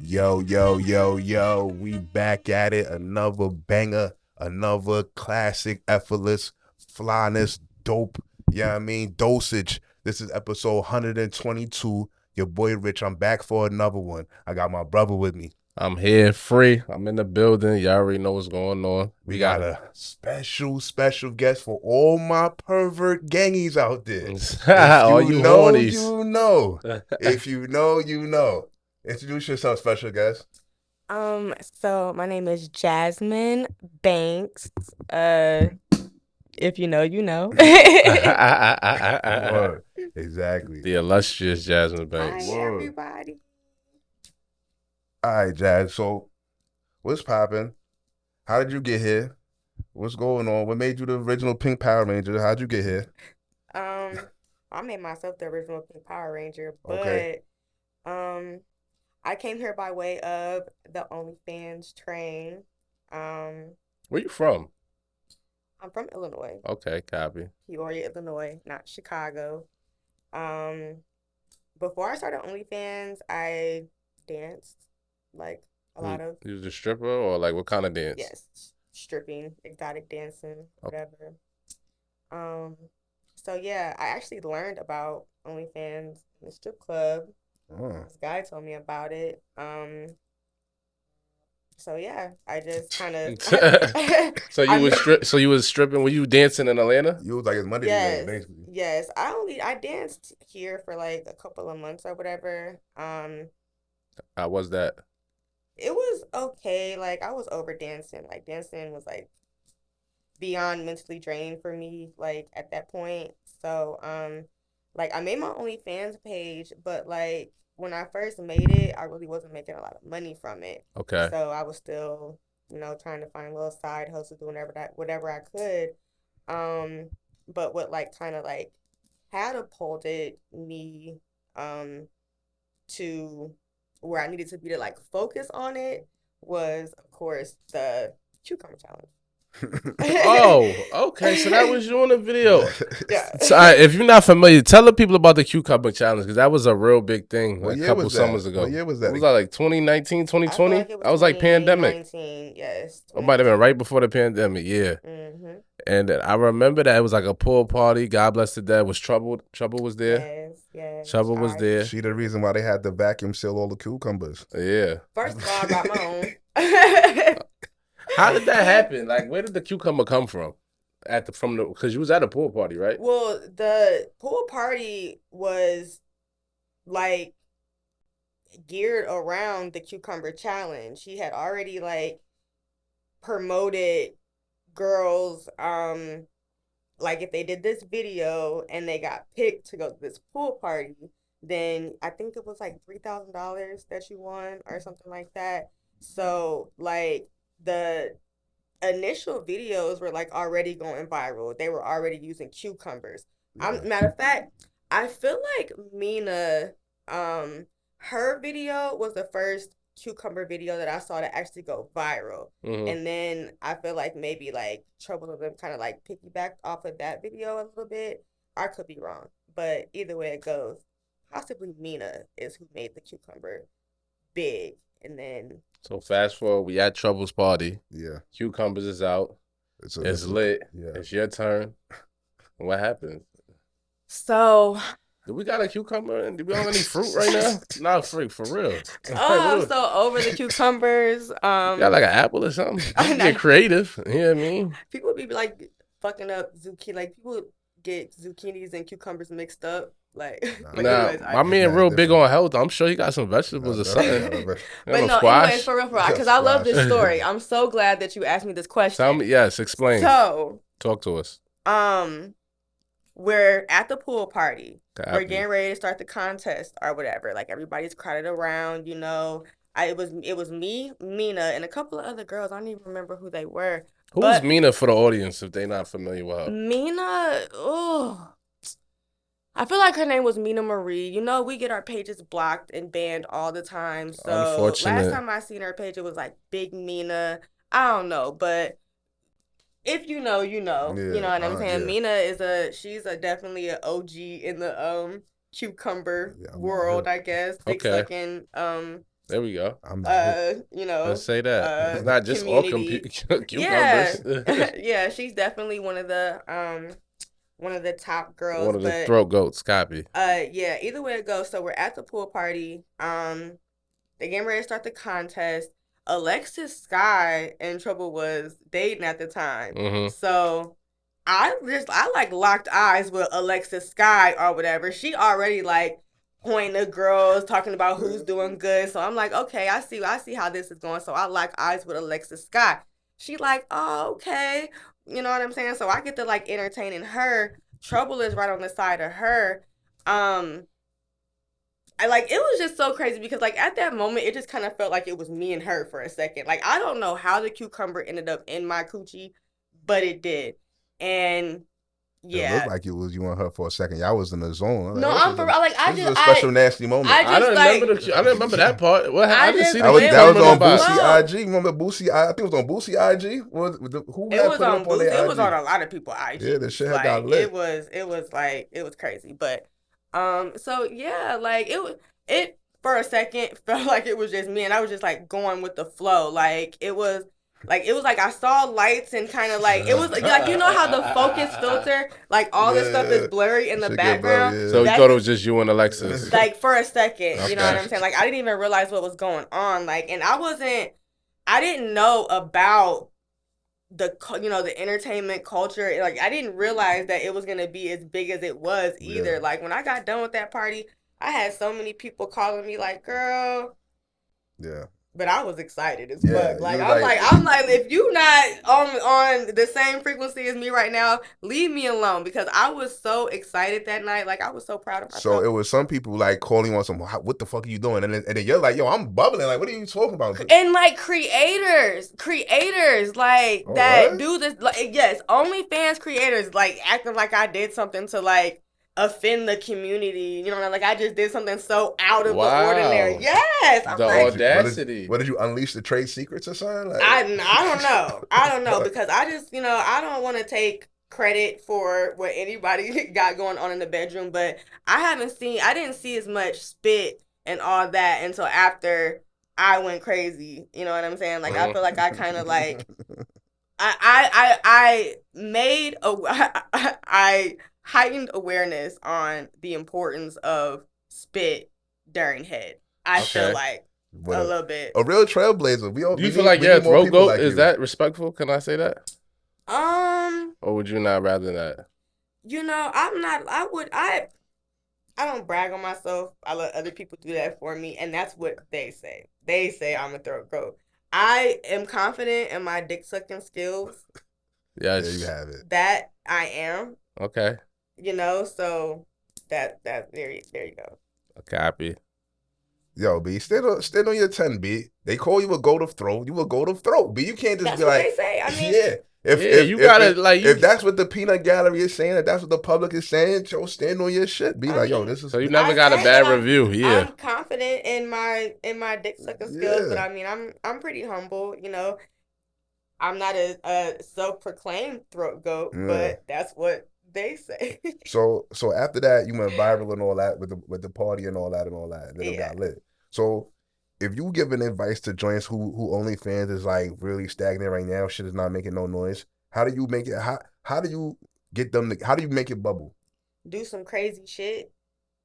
Yo, yo, yo, yo, we back at it. Another banger, another classic, effortless, flyness, dope, yeah, I mean, dosage. This is episode 122. Your boy Rich, I'm back for another one. I got my brother with me. I'm here free. I'm in the building. Y'all already know what's going on. We got a special guest for all my pervert gangies out there. If All you you know, hornies. you know. If you know, you know. Introduce yourself, special guest. So my name is Jasmine Banks. If you know, you know. Word. Exactly. The illustrious Jasmine Banks. Hi, Word. everybody. All right, Jazz. So, what's popping? How did you get here? What's going on? What made you the original Pink Power Ranger? How'd you get here? I made myself the original Pink Power Ranger, Okay. but I came here by way of the OnlyFans train. Where you from? I'm from Illinois, Okay, copy. Peoria, Illinois, not Chicago. Um, Before I started OnlyFans, I danced like a lot of, You was a stripper or like what kind of dance? yes, stripping, exotic dancing, Okay. whatever. Um, so yeah, I actually learned about OnlyFans in the strip club. Oh. This guy told me about it. So yeah, I just kind of So you was stripping. Were you dancing in Atlanta? You was like his money man, yes, basically. yes. I danced here for like a couple of months or whatever. How was that? It was okay. Like I was over dancing. Like dancing was like beyond mentally drained for me, like at that point. So, like I made my OnlyFans page, but like when I first made it, I really wasn't making a lot of money from it. Okay. So I was still, trying to find little side hustles, doing whatever I could. Um, but what like kind of like catapulted me to where I needed to be to like focus on it was of course the cucumber challenge. Oh, okay. So that was you in the video. Yeah. So, if you're not familiar, tell the people about the cucumber challenge because that was a real big thing What a year couple was that? summers ago. What year was What that? was that like 2019, I feel 2020? like it was That was like pandemic. 2019. Yes. It might have been right before the pandemic, yeah. Mm-hmm. And I remember that it was like a pool party. God bless the dead. Was Trouble? Trouble was there. Yes, yes. Trouble was there. She the reason why they had to vacuum seal all the cucumbers. Yeah. First of all, I brought my own. How did that happen? Like, where did the cucumber come from? Because you was at a pool party, right? Well, the pool party was like geared around the cucumber challenge. He had already like promoted girls like if they did this video and they got picked to go to this pool party, then I think it was like $3,000 that you won or something like that. So like the initial videos were like already going viral. They were already using cucumbers. Yeah. Matter of fact, I feel like Mina, her video was the first cucumber video that I saw to actually go viral. Mm-hmm. And then I feel like maybe like Trouble of Them kind of like piggybacked off of that video a little bit. I could be wrong, but either way it goes, possibly Mina is who made the cucumber big. And then So fast forward, we at Trouble's party. Yeah. Cucumbers is out. It's lit. Yeah. It's your turn. What happened? so Do we got a cucumber and do we have any fruit right now? Not fruit, for real. oh, I'm so over the cucumbers. You got like an apple or something? You can get creative. You know what I mean? People be like fucking up zucchini. Like people get zucchinis and cucumbers mixed up. Like, but Nah, anyways, my man real big on health. I'm sure he got some vegetables or something. but no, anyways, for real, because I love this story. I'm so glad that you asked me this question. Tell me, yes, explain. So, talk to us. We're at the pool party. Copy. We're getting ready to start the contest or whatever. Like everybody's crowded around, it was me, Mina, and a couple of other girls. I don't even remember who they were. Who's Mina for the audience if they're not familiar with her? Mina, I feel like her name was Mina Marie. We get our pages blocked and banned all the time. So last time I seen her page, it was like Big Mina. I don't know, but if you know, you know. Yeah, You know what I'm saying? yeah. Mina she's definitely an OG in the cucumber Yeah, I'm world, not I guess. Dick Okay. sucking, There we go. I'm not hip. Let's say that. It's not just all community. Yeah. cucumbers. Yeah, she's definitely one of the top girls. One of the But throat goats, copy. yeah, either way it goes. So we're at the pool party. They getting ready to start the contest. Alexis Sky in trouble was dating at the time. Mm-hmm. So I like locked eyes with Alexis Sky or whatever. She already like pointing at girls, talking about who's doing good. So I'm like, okay, I see how this is going. So I lock eyes with Alexis Sky. She like, oh, okay. You know what I'm saying? So I get to like entertaining her. Trouble is right on the side of her. It was just so crazy because like at that moment it just kind of felt like it was me and her for a second. Like I don't know how the cucumber ended up in my coochie, but it did. And yeah, It looked like it was you and her for a second. Y'all was in the zone. No, I'm for like this is a special nasty moment. I didn't remember that part. I didn't see that was on by. Boosie IG. Remember Boosie? I think it was on Boosie IG. Who it had was put on up on their It IG? was on a lot of people IG. Yeah, the shit had got lit. It was crazy. But so yeah, like it for a second felt like it was just me, and I was just like going with the flow. Like it was like I saw lights and kind of like it was like, you know how the focus filter, like all this stuff is blurry in the background. Blurry, yeah. So you thought it was just you and Alexis. Like for a second, Okay. you know what I'm saying? Like I didn't even realize what was going on. Like, and I didn't know about the entertainment culture. Like I didn't realize that it was gonna be as big as it was either. Yeah. Like when I got done with that party, I had so many people calling me like, girl. Yeah. But I was excited as Yeah, fuck. Like you I'm like, if you not on the same frequency as me right now, leave me alone, because I was so excited that night. Like I was so proud of myself. So it was some people like calling on some, what the fuck are you doing? And then you're like, yo, I'm bubbling. Like, what are you talking about? And like creators like that what? do this. Like, yes, OnlyFans creators like acting like I did something to like offend the community. You know, like I just did something so out of the ordinary. Yes, I'm the like, audacity. What did you unleash the trade secrets or something? Like, I don't know because I just I don't want to take credit for what anybody got going on in the bedroom, but I didn't see as much spit and all that until after I went crazy. You know what I'm saying? Like I feel like I kind of like I heightened awareness on the importance of spit during head. I feel like a little bit. A real trailblazer. Do you feel like throat goat? Like is that respectful? Can I say that? Or would you not rather that? I'm not. I don't brag on myself. I let other people do that for me, and that's what they say. They say I'm a throat goat. I am confident in my dick sucking skills. Yes. There you have it. That I am. Okay. So that there you go. A copy. Yo, B, stand on your 10, B. They call you a goat of throat. You a goat of throat, B. You can't just That's be what like, they say. I mean, yeah. If that's what the peanut gallery is saying, if that's what the public is saying, Joe, stand on your shit. Be like, yo, this is. So you never got a bad review, yeah. I'm confident in my dick sucking skills, but I mean, I'm pretty humble. I'm not a self-proclaimed throat goat, but that's what they say. So after that, you went viral and all that with the party and all that, and then it got lit. So if you giving advice to joints who OnlyFans is like really stagnant right now, shit is not making no noise. How do you make it? How do you get them? How do you make it bubble? Do some crazy shit.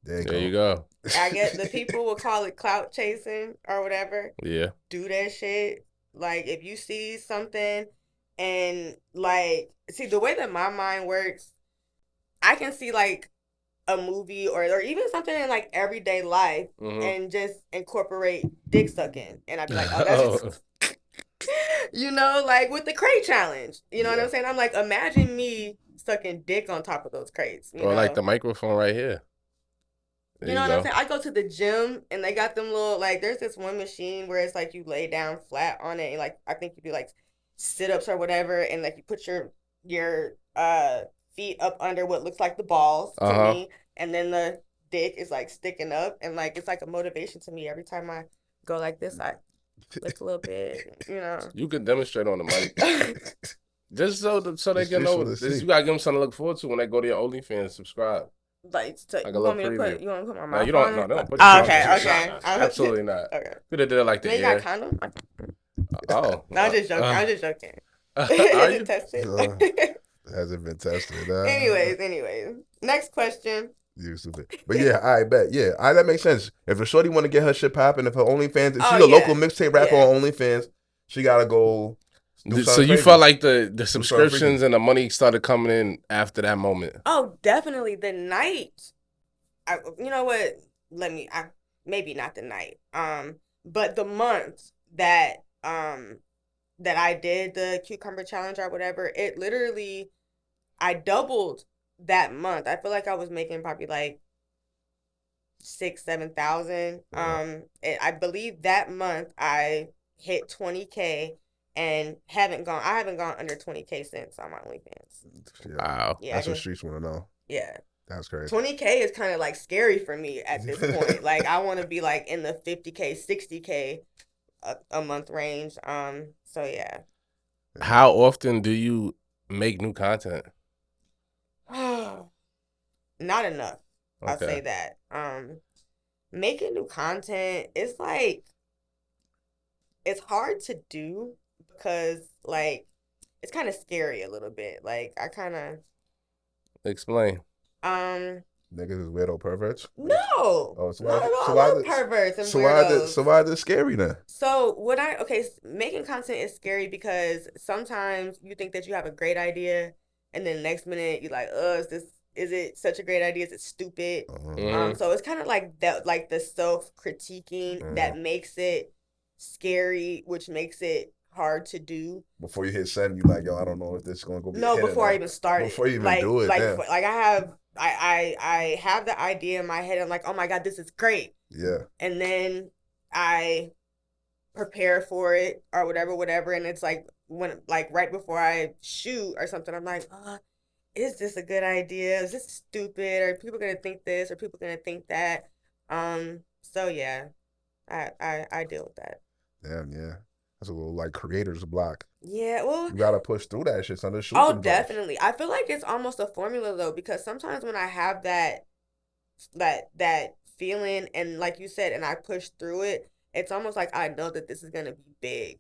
There you go. I guess the people will call it clout chasing or whatever. Yeah. Do that shit. Like if you see something and like see the way that my mind works, I can see like a movie or even something in like everyday life and just incorporate dick sucking, and I'd be like, oh, that's just like with the crate challenge. You know what I'm saying? I'm like, imagine me sucking dick on top of those crates. Or like the microphone right here. You know what I'm saying? I go to the gym and they got them little like there's this one machine where it's like you lay down flat on it and like I think you do like sit-ups or whatever, and like you put your feet up under what looks like the balls to me, and then the dick is like sticking up, and like it's like a motivation to me every time I go like this. I lift a little bit, You can demonstrate on the mic, just so they can know this. You gotta give them something to look forward to when they go to your OnlyFans. Subscribe. Like, so Like a you want little me to preview. put? You want to put my No, mouth you don't. on No, it? don't put Oh, your okay, mouth on okay. it. Absolutely not. Okay. Could have did it like the You ear. got condom? Oh. No, I'm just joking. I'm just joking. Are Is you? it tested? Hasn't been tested. Anyways. Next question. You stupid. But yeah, I bet. Yeah, that makes sense. If a shorty want to get her shit popping, if her OnlyFans, if Oh, she's a yeah. local mixtape rapper Yeah. on OnlyFans, she gotta go do something So you crazy. felt like the something subscriptions freaky. and the money started coming in after that moment? Oh, definitely the night. You know what? Maybe not the night. But the month that that I did the cucumber challenge or whatever, it literally I doubled that month. I feel like I was making probably like 6,000-7,000. I believe that month I hit 20K and I haven't gone under 20K since on my OnlyFans. Yeah. Wow. Yeah, That's what streets want to know. Yeah. That's crazy. 20K is kind of like scary for me at this point. Like I want to be like in the 50K, 60K a month range. So yeah. How often do you make new content? Not enough. I'll Okay. say that. Making new content is like it's hard to do because like it's kind of scary a little bit. Like I kind of Explain. Niggas is weirdo perverts. No. Oh, so not at all. so I why love the- perverts and So weirdos. why is it scary then? So making content is scary because sometimes you think that you have a great idea, and then the next minute you're like, is it such a great idea? Is it stupid? So it's kind of like that, like the self-critiquing that makes it scary, which makes it hard to do. Before you hit send, you like, yo, I don't know if this is gonna go be. No, before I even started. Before you even do it, I have the idea in my head. I'm like, oh my God, this is great. Yeah. And then I prepare for it or whatever. And it's like right before I shoot or something, I'm like, is this a good idea? Is this stupid? Are people gonna think this? Are people gonna think that? So yeah, I deal with that. Damn, yeah. That's a little like creator's block. Yeah, well, you gotta push through that shit. Son. Oh, definitely. I feel like it's almost a formula though, because sometimes when I have that feeling and like you said, and I push through it, it's almost like I know that this is gonna be big.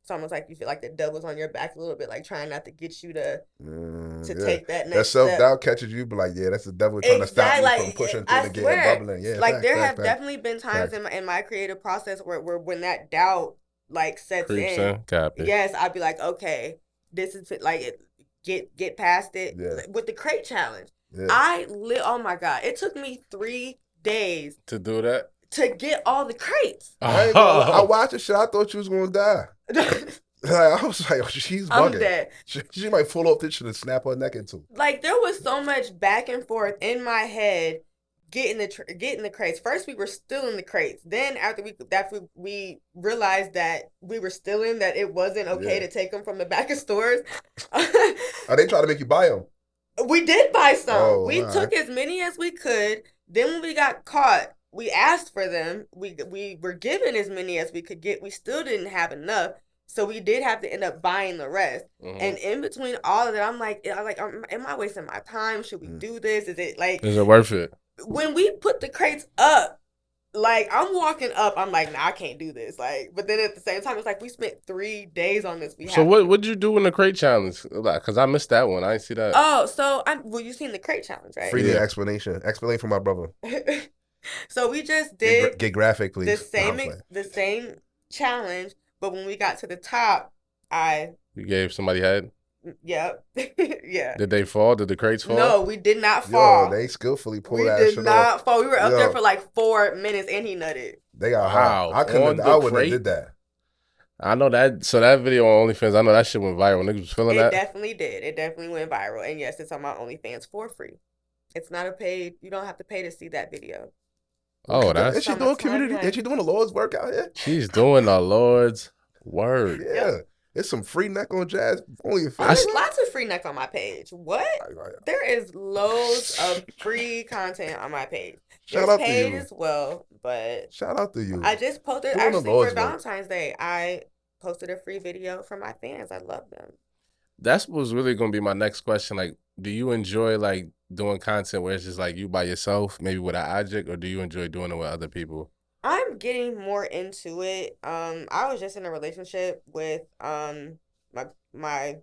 It's almost like you feel like the devil's on your back a little bit, like trying not to get you to take that next that self-doubt step. catches you, but like, yeah, that's the devil trying to stop you from pushing through and getting bubbling. Yeah, like there have definitely been times in my creative process where when that doubt like sets in. Yes, I'd be like, okay, this is like get past it. Yeah. With the crate challenge. Yeah. Oh my God, it took me 3 days to do that. To get all the crates. I watched the shit. I thought you was gonna die. I was like, oh, she's bugging. I'm dead. She might fall off this shit and snap her neck into. Like there was so much back and forth in my head getting the crates. First we were still in the crates. Then after we realized that we were still in, that it wasn't okay to take them from the back of stores. Are they trying to make you buy them? We did buy some. Oh, we took as many as we could. Then when we got caught, we asked for them. We were given as many as we could get. We still didn't have enough, so we did have to end up buying the rest. And in between all of that, I'm like, am I wasting my time? Should we do this? Is it worth it? When we put the crates up, like I'm walking up, I'm like, nah, I can't do this. Like, but then at the same time, it's like we spent 3 days on this. So what'd you do in the crate challenge? Because I missed that one. I didn't see that. Oh, so you seen the crate challenge, right? Free explanation. Explain for my brother. So we just did get graphic, please. The same challenge, but when we got to the top, you gave somebody head. Yep. Yeah. Did they fall? Did the crates fall? No, we did not fall. Yo, they skillfully pulled that shit off. We did not fall. We were up there for like 4 minutes, and he nutted. They got hot. I wouldn't have did that. I know that. So that video on OnlyFans, I know that shit went viral. Niggas was feeling that. It definitely did. It definitely went viral, and yes, it's on my OnlyFans for free. It's not a paid. You don't have to pay to see that video. Oh, that's. Is she doing community? Is she doing the Lord's work out here? She's doing the Lord's work. Yeah. Yep. It's some free neck on Jazz. There's lots of free neck on my page. What? There is loads of free content on my page. Shout out to you as well, but shout out to you. I just posted actually for Valentine's Day. I posted a free video for my fans. I love them. That was really gonna be my next question. Like, do you enjoy like doing content where it's just like you by yourself, maybe with an object, or do you enjoy doing it with other people? I'm getting more into it. I was just in a relationship with my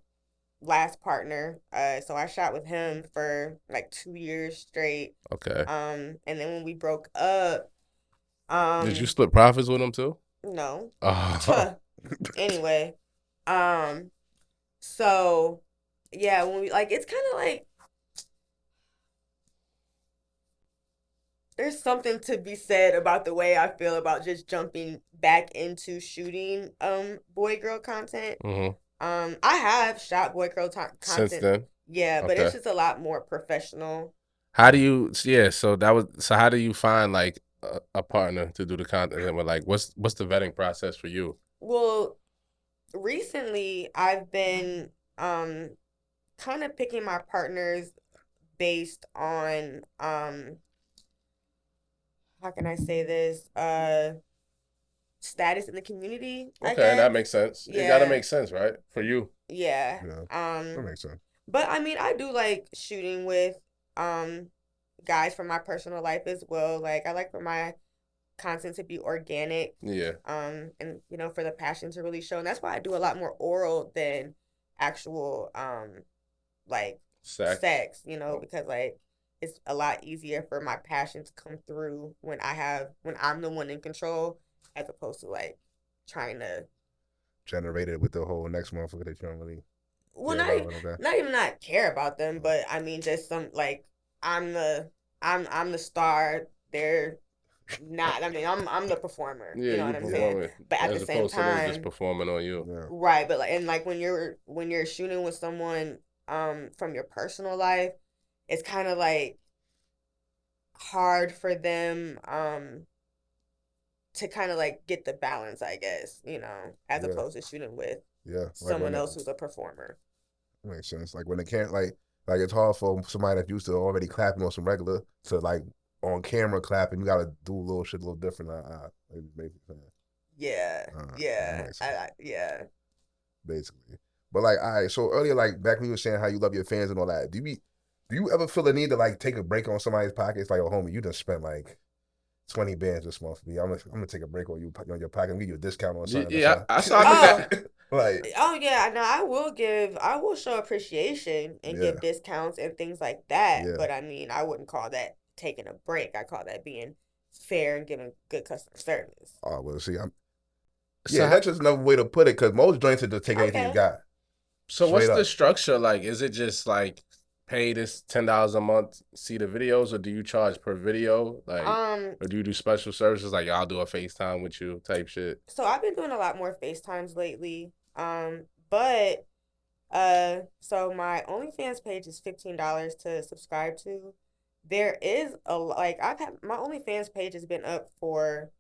last partner. So I shot with him for like 2 years straight. Okay. And then when we broke up, Did you um, split profits with him too? no. Oh, Anyway, um, so yeah, when we like, it's kind of like there's something to be said about the way I feel about just jumping back into shooting boy girl content. hmm. I have shot boy girl Since content, then, yeah, but okay. it's just a lot more professional. How do you? Yeah. So how do you find like a partner to do the content? And like, what's the vetting process for you? Well, recently I've been kind of picking my partners based on how can I say this? Status in the community, I Okay, that guess. makes sense. It gotta Yeah. make sense, right? For you. Yeah. Yeah, that makes sense. But I mean, I do like shooting with um guys from my personal life as well. Like I like for my content to be organic, Yeah. and for the passion to really show. And that's why I do a lot more oral than actual like Sex. sex, because like it's a lot easier for my passion to come through when I'm the one in control as opposed to like trying to Generated with the whole next motherfucker that you don't really well care not about even like that. not even not care about them, but I mean just some like I'm the I'm the star. They're not. I mean, I'm the performer. Yeah, You know you what I'm saying? performing But at the as same opposed to them just time, performing on you. Yeah, right? But like, and like when you're shooting with someone from your personal life, it's kind of like hard for them to kind of like get the balance, I guess, as yeah, opposed to shooting with yeah. Like when someone else who's a performer. that makes sense. Like when they can't like it's hard for somebody that's used to already clapping on some regular to like on camera clapping. You gotta do a little shit a little different. It makes sense. Yeah, That yeah, makes sense. yeah. Basically. But like, all right, so earlier, like back when you were saying how you love your fans and all that, do you ever feel the need to like take a break on somebody's pockets? Like, oh homie, you just spent like 20 bands this month for me. I'm gonna take a break on you on your pocket and give you a discount on something or Yeah, something. I saw Oh, that. Like, oh yeah, no, I will show appreciation and yeah, give discounts and things like that. yeah. But I mean, I wouldn't call that taking a break. I call that being fair and giving good customer service. Oh well, see, So, yeah, that's just another way to put it. Because most joints will just take anything you Okay. got, so what's straight the up. structure like? Is it just like pay this $10 a month, see the videos, or do you charge per video? Like, Um, or do you do special services like I'll do a FaceTime with you type shit? so I've been doing a lot more FaceTimes lately. But so my OnlyFans page is $15 to subscribe to. There is like I've had my OnlyFans page has been up for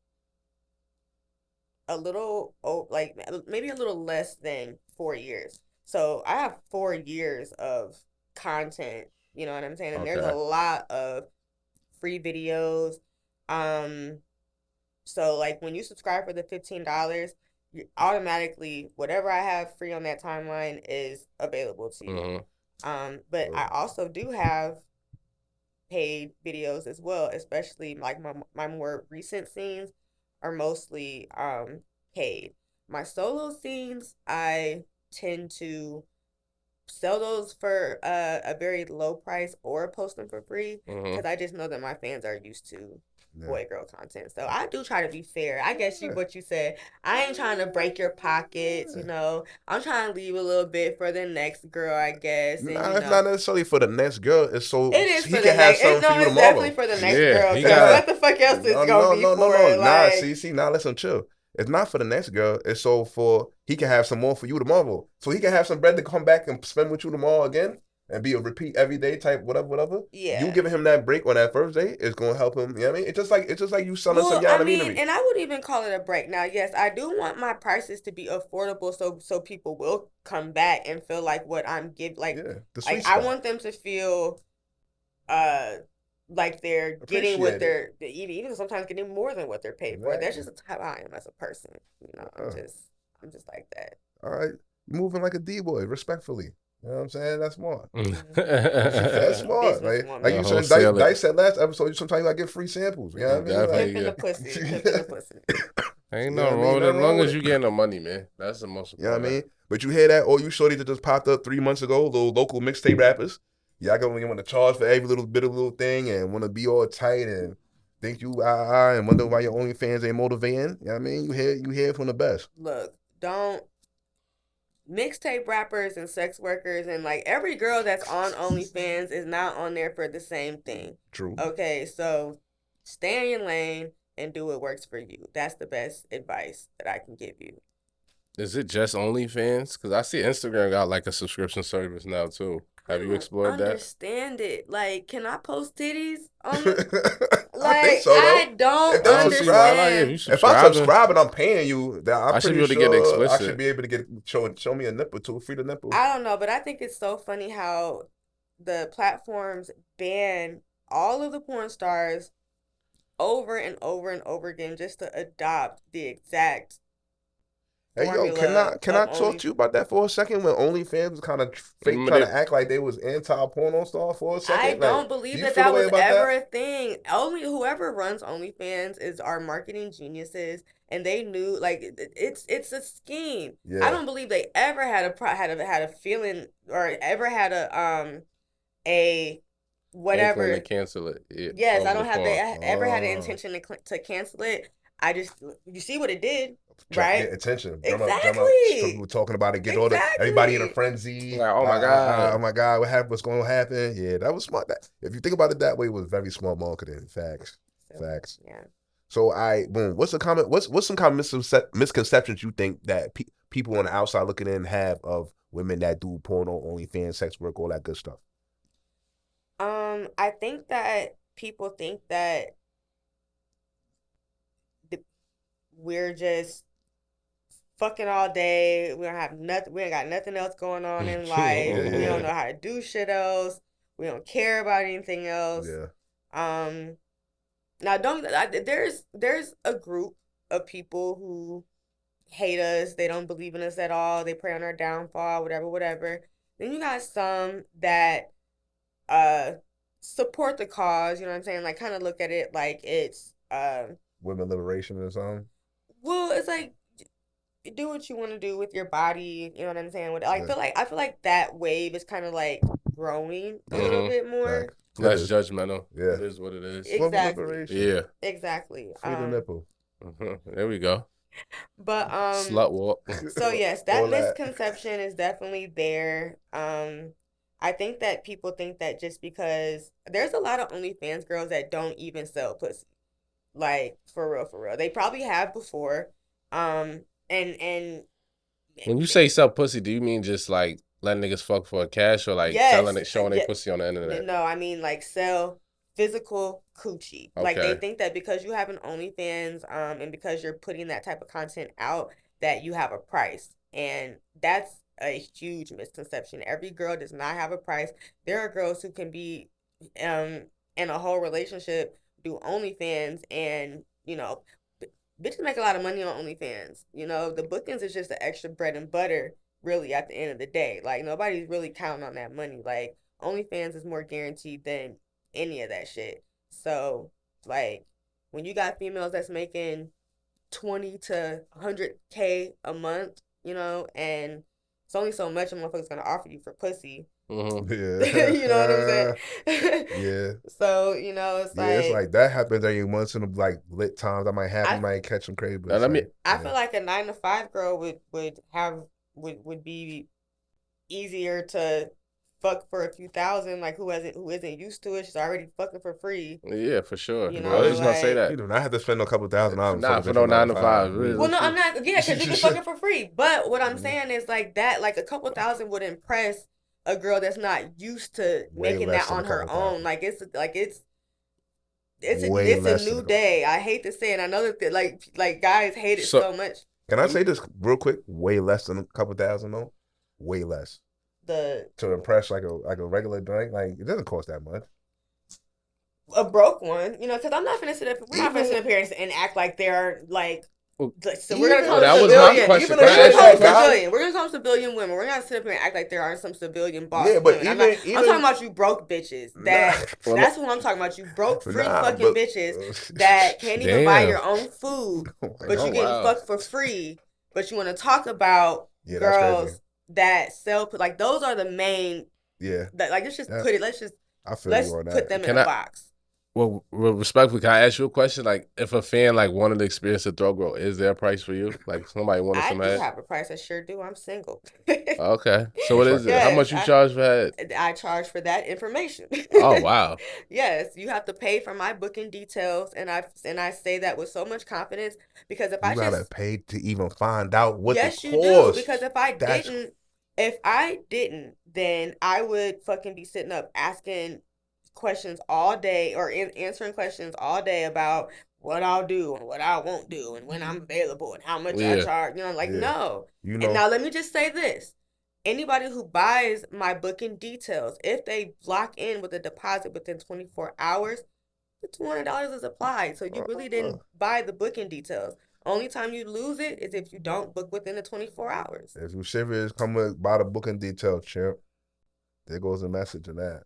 a little like maybe a little less than 4 years. So I have 4 years of content, you know what I'm saying? And there's a Okay. lot of free videos. Um, so like when you subscribe for the $15, you automatically whatever I have free on that timeline is available to you. Mm-hmm. But I also do have paid videos as well, especially like my more recent scenes are mostly paid. My solo scenes, I tend to sell those for a very low price or post them for free Mm-hmm. because I just know that my fans are used to Yeah. boy girl content. So I do try to be fair. I guess Yeah. what you said. I ain't trying to break your pockets, I'm trying to leave a little bit for the next girl, I guess. And Nah, it's not necessarily for the next girl. It's so it is he for the can have next. something for No, you it's definitely tomorrow. for the next Yeah, girl. he Cause got what the fuck else is No, gonna no, be no, no, for? no. Nah, Like, see, nah, listen, chill. It's not for the next girl. It's so for he can have some more for you tomorrow. So he can have some bread to come back and spend with you tomorrow again and be a repeat everyday type, whatever, whatever. You yeah. giving him that break on that first day is gonna help him. You know what I mean? It's just like you selling some Well, I mean, Yanaminery. and I would even call it a break. Now, yes, I do want my prices to be affordable, so people will come back and feel like what I'm give Yeah, the like sweet I spot. want them to feel uh like they're getting what Appreciate it. they're even sometimes getting more than what they're paid for. That's Exactly. just how I am as a person. I'm Uh, just like that. all right. Moving like a D boy, respectfully. You know what I'm saying? That's smart. Mhm. That's smart. Business woman. Like you said, Wholesale it. Dice said last episode, sometimes you gotta get free samples. You know what I mean? Definitely. Like, Pimping the pussy. Pimping the pussy. Ain't you know what I nothing mean? wrong with it. As Nothing long wrong as with you it. getting the money, man. That's the most You know what I important. mean? But you hear that, oh, you shorty that just popped up 3 months ago, little local mixtape rappers. Y'all go when you want to charge for every little bit of little thing and want to be all tight and think you and wonder why your OnlyFans ain't motivating. You know what I mean? You hear from the best. Look, don't mixtape rappers and sex workers and like every girl that's on OnlyFans is not on there for the same thing. True. Okay, so stay in your lane and do what works for you. That's the best advice that I can give you. Is it just OnlyFans? Because I see Instagram got like a subscription service now too. Have you explored that? Understand it. Like, can I post titties on the I think like so, though. I don't If that's subscribe, like, understand. if you If I'm subscribing, subscribing, I'm paying you. Then I'm I should pretty be able to sure get I explicit. should be able to get show me a nipple too, free the nipple. I don't know, but I think it's so funny how the platforms ban all of the porn stars over and over and over again just to adopt the exact Hey yo, formula can I of talk to you about that for a second? When OnlyFans was kind of fake Remember trying they- to act like they was anti-porno star for a second. I Like, don't do believe you that feel that the way was about ever that? a thing. Only whoever runs OnlyFans is our marketing geniuses, and they knew like it's a scheme. I Yeah. don't believe they ever had a feeling or ever had a Inkling whatever. to cancel it. Yes, I over don't the have they phone. ever had an Oh. intention to cancel it. I just you see what it did, Try to right? get attention. Exactly. People talking about it, get all the everybody in a Exactly. frenzy. Like, oh my God. Oh my God, what's going to happen? Yeah, that was smart. That if you think about it that way, it was very smart marketing. Facts. So, Facts. yeah. So boom. What's the comment? What's some kind of misconceptions you think that people on the outside looking in have of women that do porno, OnlyFans, sex work, all that good stuff? I think that people think that we're just fucking all day. We don't have nothing. We ain't got nothing else going on in life. We don't know how to do shit else. We don't care about anything else. Yeah. Now there's a group of people who hate us. They don't believe in us at all. They pray on our downfall, whatever. Then you got some that support the cause, you know what I'm saying? Like kind of look at it like it's Women liberation or something. well, it's like do what you want to do with your body, you know what I'm saying? Yeah. I feel like that wave is kind of like growing a little bit more. Fact. Less It is. judgmental. Yeah. It is what it is. Women Exactly. liberation. Yeah. Exactly. Free the nipple. There we go. But Slut walk. so yes, that All that. misconception is definitely there. I think that people think that just because there's a lot of OnlyFans girls that don't even sell pussy. Like for real. They probably have before. And When you say sell pussy, do you mean just like letting niggas fuck for cash or like Yes, selling it, showing their yeah. pussy on the internet? no, I mean like sell physical coochie. Like they Okay. think that because you have an OnlyFans, and because you're putting that type of content out, that you have a price. And that's a huge misconception. Every girl does not have a price. There are girls who can be in a whole relationship, do OnlyFans, and bitches make a lot of money on OnlyFans. The bookings is just the extra bread and butter, really, at the end of the day. Like nobody's really counting on that money. Like OnlyFans is more guaranteed than any of that shit. So like when you got females that's making 20 to 100K a month, and it's only so much a motherfucker's gonna offer you for pussy. Mm-hmm. Yeah. You know what I'm saying? Yeah. So it's It's like that happens every once in a like lit times. I might happen, might catch some crazy. But I feel like a 9 to 5 girl would be easier to fuck for a few thousand, like who isn't used to it. She's already fucking for free. Yeah, for sure. You I was just gonna say that. You do not have to spend a couple $1,000. Nah, for no 9 to 5. Well, no, I'm not. Yeah, because you can fuck it for free. But what I'm saying is like that, like a couple thousand would impress a girl that's not used to Way making less that than on a her couple own. thousand. It's Way a less than new a day. I hate to say it. I know that like guys hate it so much. Can I say this real quick? Way less than a couple thousand though. Way less. To impress like a regular drink, like it doesn't cost that much. A broke one, because I'm not finna sit up. We're not finna sit up here and act like they're like So we're gonna call that them was my civilian. question. We're Can I gonna ask call you a them question? civilian. We're gonna call them civilian women. We're not sit up here and act like there aren't some civilian boss Yeah, but women. I'm even talking about you broke bitches. Well, That's who I'm talking about. You broke free fucking but bitches that can't even buy Damn. your own food, but Oh, you getting wow. fucked for free. But you want to talk about yeah, that's crazy. girls that sell like those are the main. Yeah, Like let's just put it. Let's I feel you on put that. them Can in a I- box. Well, respectfully, can I ask you a question? Like, if a fan like wanted to experience a throat grow, is there a price for you? Like, somebody wanted I some do head? have a price. I sure do. I'm single. Okay, so what is it? Yes, How much you charge for head? I charge for that information. Oh wow. Yes, you have to pay for my booking details, and I say that with so much confidence because if You I gotta just pay to even find out what yes, the you do cost. because if I didn't, then I would fucking be sitting up asking questions all day or answering questions all day about what I'll do and what I won't do and when I'm available and how much I Yeah. charge. You know, like Yeah. no. You And know, now let me just say this. Anybody who buys my booking details, if they lock in with a deposit within 24 hours, the $200 is applied. So you really didn't buy the booking details. Only time you lose it is if you don't book within the 24 hours. if you serious, come with by the booking detail, champ. There goes a message in that.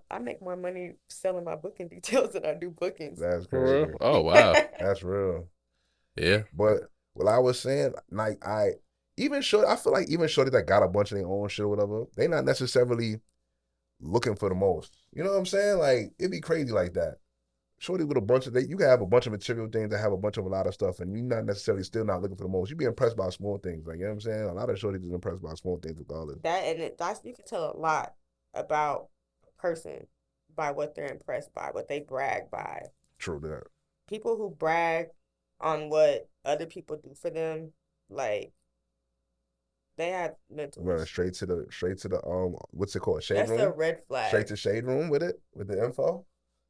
I make more money selling my booking details than I do bookings. That's For crazy. real? Oh wow. That's real. Yeah. But what I was saying, like I feel like even shorty that got a bunch of their own shit or whatever, they not necessarily looking for the most. You know what I'm saying? Like it'd be crazy like that. Shorty with a bunch of you can have a bunch of material things that have a bunch of a lot of stuff, and you're not necessarily still not looking for the most. You be impressed by small things, like you know what I'm saying. A lot of shorties is impressed by small things regardless. That's you can tell a lot about a person by what they're impressed by, what they brag by. True that. People who brag on what other people do for them, like they have mental. Running straight to the what's it called? Shade That's room. a red flag. Straight to shade room with the info.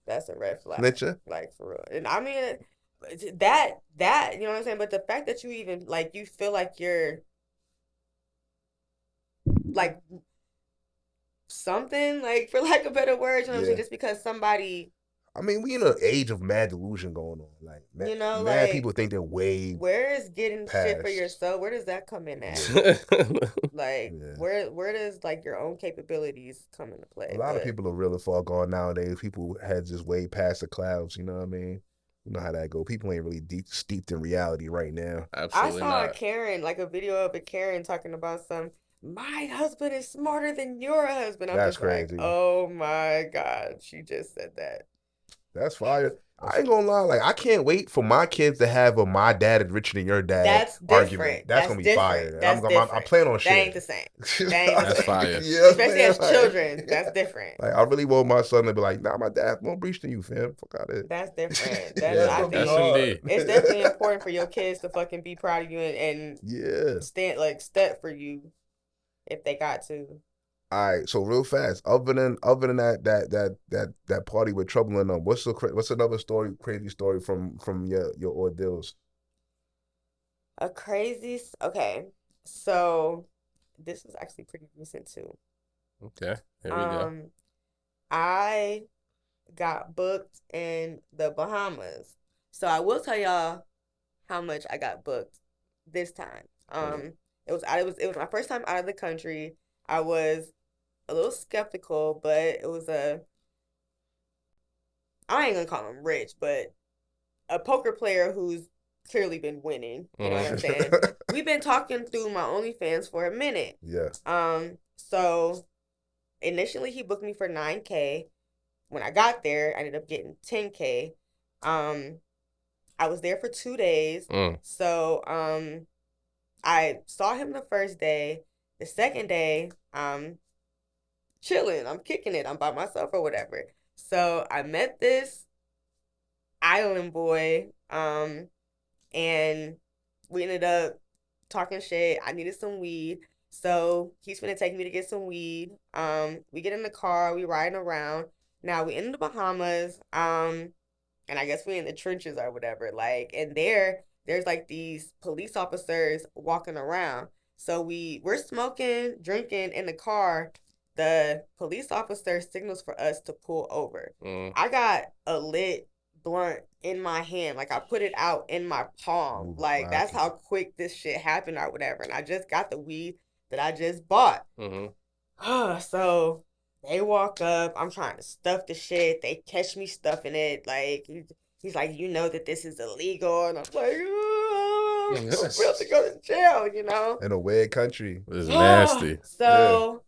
That's a red flag. Snitcher. Like for real. And I mean that you know what I'm saying? But the fact that you even like you feel like you're like something, like for lack of better words, you know what I'm saying? Just because somebody I mean, we in an age of mad delusion going on. Like, you know, mad like people think they're way. where is getting shit for past. yourself? Where does that come in at? Like where does like your own capabilities come into play? A lot of people are really far gone nowadays. People heads just way past the clouds. You know what I mean? You know how that go. People ain't really steeped in reality right now. Absolutely I saw not. a Karen, like a video of a Karen talking about my husband is smarter than your husband. I'm That's just crazy. like, oh my God, she just said that. That's fire. I ain't gonna lie, like I can't wait for my kids to have a "my dad is richer than your dad" That's argument. different. That's gonna be fire. Different. That's different. I plan on shit. That ain't the same. That ain't the That's same. fire. Yeah, Especially as like, children, that's different. Like I really want my son to be like, nah, my dad's more breach than you, fam. Fuck out of it. That's different. Yeah, I that's think indeed. it's definitely important for your kids to fucking be proud of you and Yeah. step for you if they got to. All right, so real fast. Other than that party with Trouble in them, what's another crazy story from your ordeals? Okay, so this is actually pretty recent too. Okay, here we go. I got booked in the Bahamas, so I will tell y'all how much I got booked this time. It was my first time out of the country. I was a little skeptical, but it was I ain't gonna call him rich, but a poker player who's clearly been winning. You know what I'm saying? We've been talking through my OnlyFans for a minute. Yeah. So initially he booked me for $9K. When I got there, I ended up getting $10K. I was there for 2 days. So I saw him the first day. The second day, chilling. I'm kicking it. I'm by myself or whatever. So I met this island boy, and we ended up talking shit. I needed some weed, so he's gonna take me to get some weed. We get in the car, we riding around. Now we in the Bahamas, and I guess we in the trenches or whatever. Like, and there's like these police officers walking around. So we're smoking, drinking in the car. The police officer signals for us to pull over. I got a lit blunt in my hand. Like I put it out in my palm. Ooh, Like that's how quick this shit happened or whatever. And I just got the weed that I just bought. So they walk up. I'm trying to stuff the shit. They catch me stuffing it. Like he's like, you know that this is illegal, and I'm like, oh, I'm about to go to jail, you know. In a weird country. It's nasty. So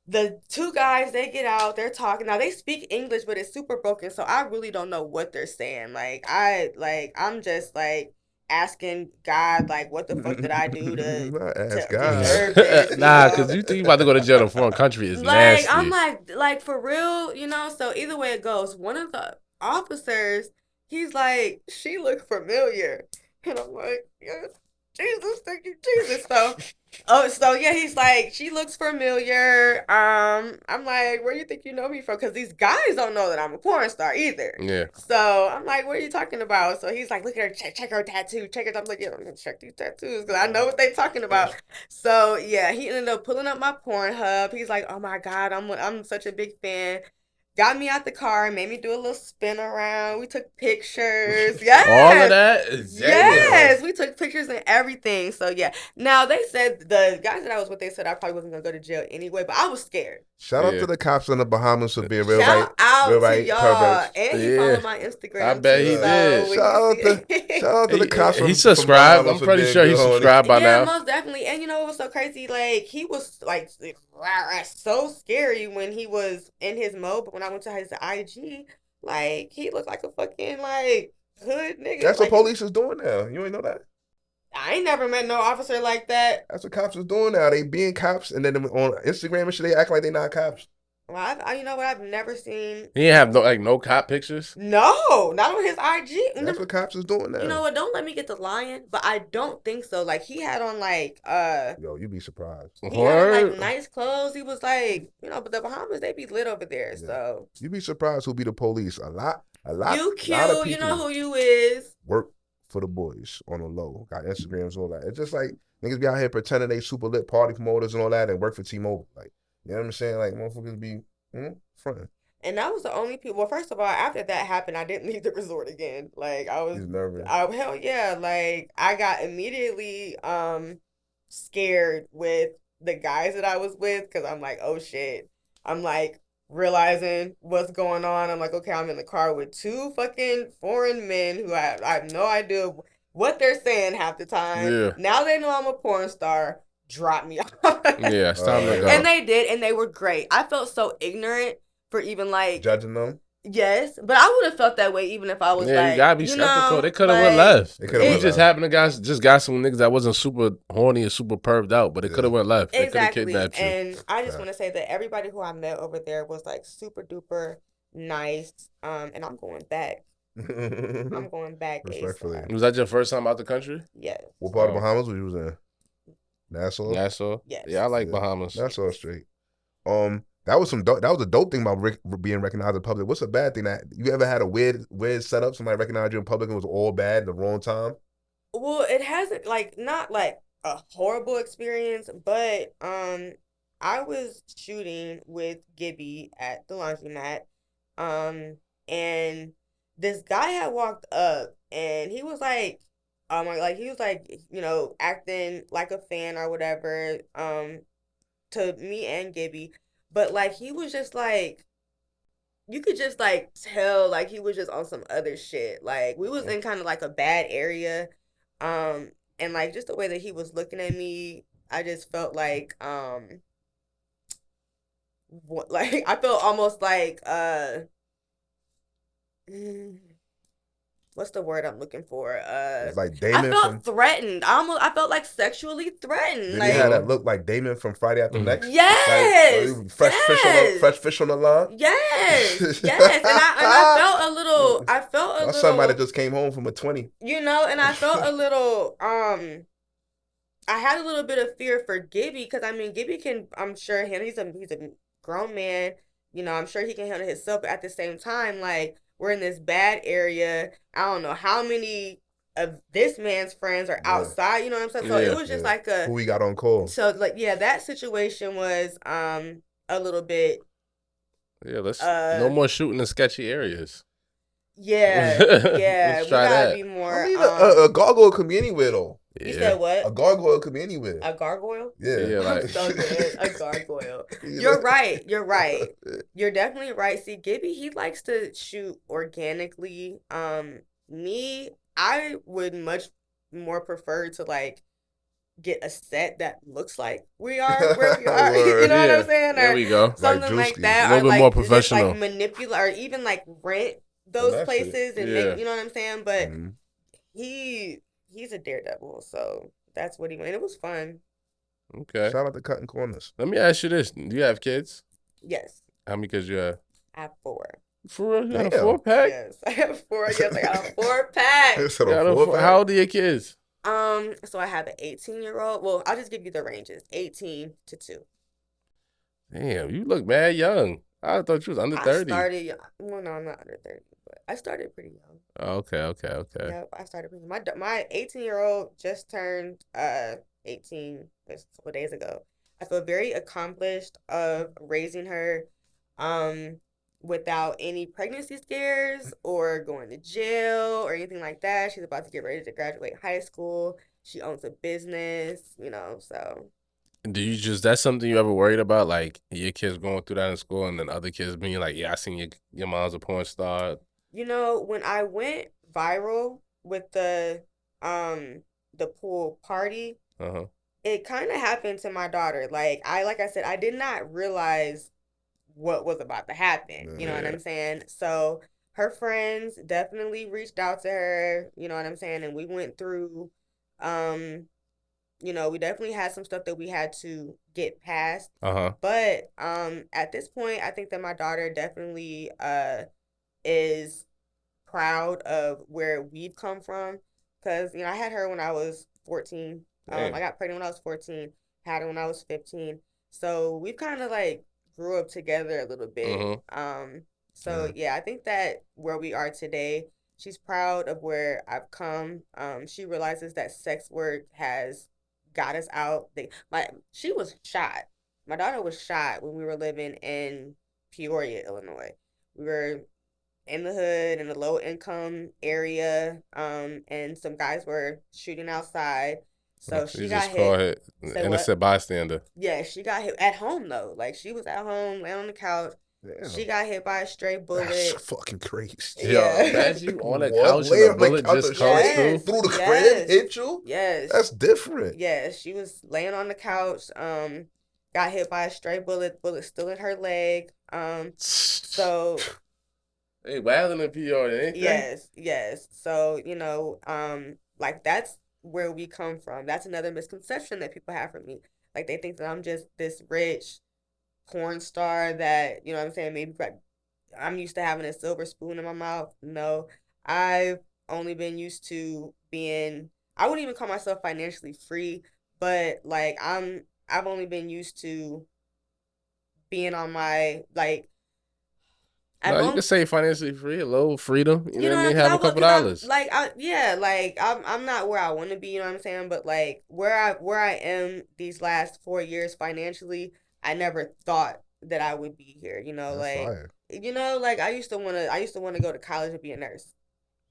the two guys, they get out. They're talking. Now they speak English, but it's super broken, so I really don't know what they're saying. I'm just like asking God, like, what the fuck did I do to deserve this? Nah, because you think you about to go to jail in a foreign country is like, nasty. I'm like for real, you know? So either way it goes, one of the officers, he's like, she looked familiar. And I'm like, yes, Jesus, thank you, Jesus. So yeah, he's like, she looks familiar. I'm like, where do you think you know me from? Because these guys don't know that I'm a porn star either. Yeah. So I'm like, what are you talking about? So he's like, look at her, check her tattoo, check it. I'm like, yeah, I'm gonna check these tattoos because I know what they talking about. So yeah, he ended up pulling up my Pornhub. He's like, oh my God, I'm such a big fan. Got me out the car, made me do a little spin around. We took pictures. Yes. All of that? Yes. We took pictures and everything. So, yeah. Now, they said, the guys that I was with, they said I probably wasn't going to go to jail anyway, but I was scared. Shout out to the cops in the Bahamas for being real Shout out real to y'all. perverts. And he followed my Instagram. I bet he did. Shout out to the cops He subscribed. I'm pretty sure he subscribed by now. Yeah, most definitely. And you know what was so crazy? Like, he was like so scary when he was in his mode, but when I went to his IG, like, he looked like a fucking like hood nigga. That's like, what police is doing now. You ain't know that? I ain't never met no officer like that. That's what cops is doing now. They being cops, and then on Instagram and shit, they act like they not cops. Well, you know what? I've never seen. He didn't have no cop pictures. No, not on his IG. That's what cops is doing now. You know what? Don't let me get to lying, but I don't think so. Like he had on like Yo, you'd be surprised. He had on, like nice clothes. He was like, you know, but the Bahamas, they be lit over there. Yeah. So you'd be surprised who be the police. A lot. You cute. Lot of you know who you is. Work for the boys on the low. Got Instagrams and all that. It's just like niggas be out here pretending they super lit party promoters and all that and work for T-Mobile. Like, you know what I'm saying? Like, motherfuckers be fronting. And that was the only people. Well, first of all, after that happened, I didn't leave the resort again. Like, I was nervous. Hell yeah. Like, I got immediately scared with the guys that I was with because I'm like, oh shit. I'm like realizing what's going on. I'm like, okay, I'm in the car with two fucking foreign men who I have no idea what they're saying half the time. Yeah. Now they know I'm a porn star. Drop me off. Yeah, it's time to go. And they did, and they were great. I felt so ignorant for even like judging them. Yes, but I would have felt that way even if I was like, you gotta be skeptical. They could have went left. It just happened to just got some niggas that wasn't super horny and super perved out, but it could have went left. Exactly. They could have kidnapped you. And I just want to say that everybody who I met over there was like super duper nice. And I'm going back. I'm going back. Respectfully. Was that your first time out the country? Yes. What part of Bahamas was you was in? Nassau. Yes. Yeah, I like Bahamas. Nassau straight. That was a dope thing about being recognized in public. What's a bad thing that you ever had a weird setup? Somebody recognized you in public and it was all bad at the wrong time? Well, it hasn't not like a horrible experience, but I was shooting with Gibby at the laundromat, and this guy had walked up and he was like, he was like, you know, acting like a fan or whatever, to me and Gibby. But, like, he was just, like, you could just, like, tell, like, he was just on some other shit. Like, we was in kind of, like, a bad area. And, like, just the way that he was looking at me, I just felt like, I felt almost like, what's the word I'm looking for? It's like Damon. I felt threatened. I felt like sexually threatened. Did he have that look like Damon from Friday After Next? Yes. Like, fresh fish on the line. Yes. Yes. And I felt a little. Somebody just came home from a 20. You know, and I felt a little. I had a little bit of fear for Gibby because I mean Gibby can. I'm sure he's a grown man. You know, I'm sure he can handle himself. But at the same time, like. We're in this bad area. I don't know how many of this man's friends are outside. You know what I'm saying? So it was just like who we got on call. So like that situation was a little bit. Yeah, let's no more shooting in sketchy areas. Yeah, Let's we try gotta that. be I more. mean, a gargoyle could be anywhere though. You Yeah. said A what? gargoyle could be anywhere. A gargoyle? Yeah. Yeah, I'm like so dead. A gargoyle. You You're know? right. You're right. You're definitely right. See, Gibby, he likes to shoot organically. Me, I would much more prefer to like get a set that looks like we are where we are. You Word. know what yeah. I'm saying? There Or we go. Like something like Drewski. A that. little Or bit more like just like professional. manipulate or even like rent Well, those that shit. places and Yeah. make, you know what I'm saying? But Mhm. he's a daredevil, so that's what he went. It was fun. Okay. Shout out to Cutting Corners. Let me ask you this: do you have kids? Yes. How many kids you have? I have 4. For real? You got a Damn. 4-pack? Yes, I have 4. Yes, I got a 4-pack. It's a You got a 4-pack. How old are your kids? So I have an 18-year-old. Well, I'll just give you the ranges: 18 to 2. Damn, you look mad young. I thought you was under 30. I started young. Well, no, I'm not under 30, but I started pretty young. Oh, okay. Yep, I started pretty. My 18-year-old just turned 18 just a couple days ago. I feel very accomplished of raising her, without any pregnancy scares or going to jail or anything like that. She's about to get ready to graduate high school. She owns a business, so. Do you that's something you ever worried about? Like your kids going through that in school and then other kids being like, yeah, I seen your mom's a porn star. When I went viral with the pool party, Uh-huh. it kind of happened to my daughter. Like I said, I did not realize what was about to happen. You know what Yeah. I'm saying? So her friends definitely reached out to her, you know what I'm saying? And we went through, we definitely had some stuff that we had to get past. Uh-huh. But at this point, I think that my daughter definitely is proud of where we've come from. Because, I had her when I was 14. I got pregnant when I was 14, had her when I was 15. So we've kind of like grew up together a little bit. So yeah, I think that where we are today, she's proud of where I've come. She realizes that sex work has got us out. She was shot. My daughter was shot when we were living in Peoria, Illinois. We were in the hood in a low income area, and some guys were shooting outside. So she You got just call hit. it Say innocent bystander. Yeah, she got hit at home though. Like she was at home, laying on the couch. Damn. She got hit by a stray That's bullet. fucking crazy. Yeah. Yo, imagine you on a What? couch and Lay a on the bullet couch just and comes Yes. through. through the crib, Yes. hit you? Yes. That's different. Yeah, she was laying on the couch. Got hit by a stray bullet. Bullet still in her leg. So Hey, wild in the PR, ain't they? yes. So, like that's where we come from. That's another misconception that people have for me. Like they think that I'm just this rich porn star that, you know what I'm saying, maybe I'm used to having a silver spoon in my mouth. No, I've only been used to I wouldn't even call myself financially free, but like I've only been used to being on my like No, you can say financially free, a little freedom. You know what I mean? Have a couple dollars. I'm not where I want to be. You know what I'm saying? But like where I am these last 4 years financially, I never thought that I would be here. That's Like fire. like I used to want to go to college and be a nurse.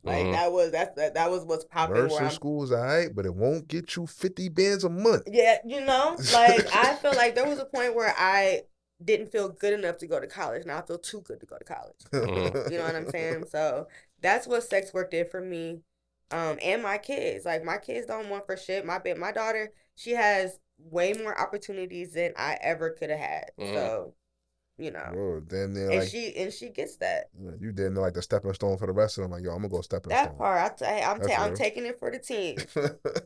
Like Mhm. that was what's popping where Nursing I'm. school is alright, but it won't get you 50 bands a month. Yeah, like I feel like there was a point where I didn't feel good enough to go to college. Now I feel too good to go to college. Mhm. You know what I'm saying? So that's what sex work did for me. And my kids. Like my kids don't want for shit. My daughter, she has way more opportunities than I ever could have had. So, Bro, damn near and like she gets that. you damn near like the stepping stone for the rest of them. Like, yo, I'm gonna go stepping stone. That part, I'm That's real. taking it for the team.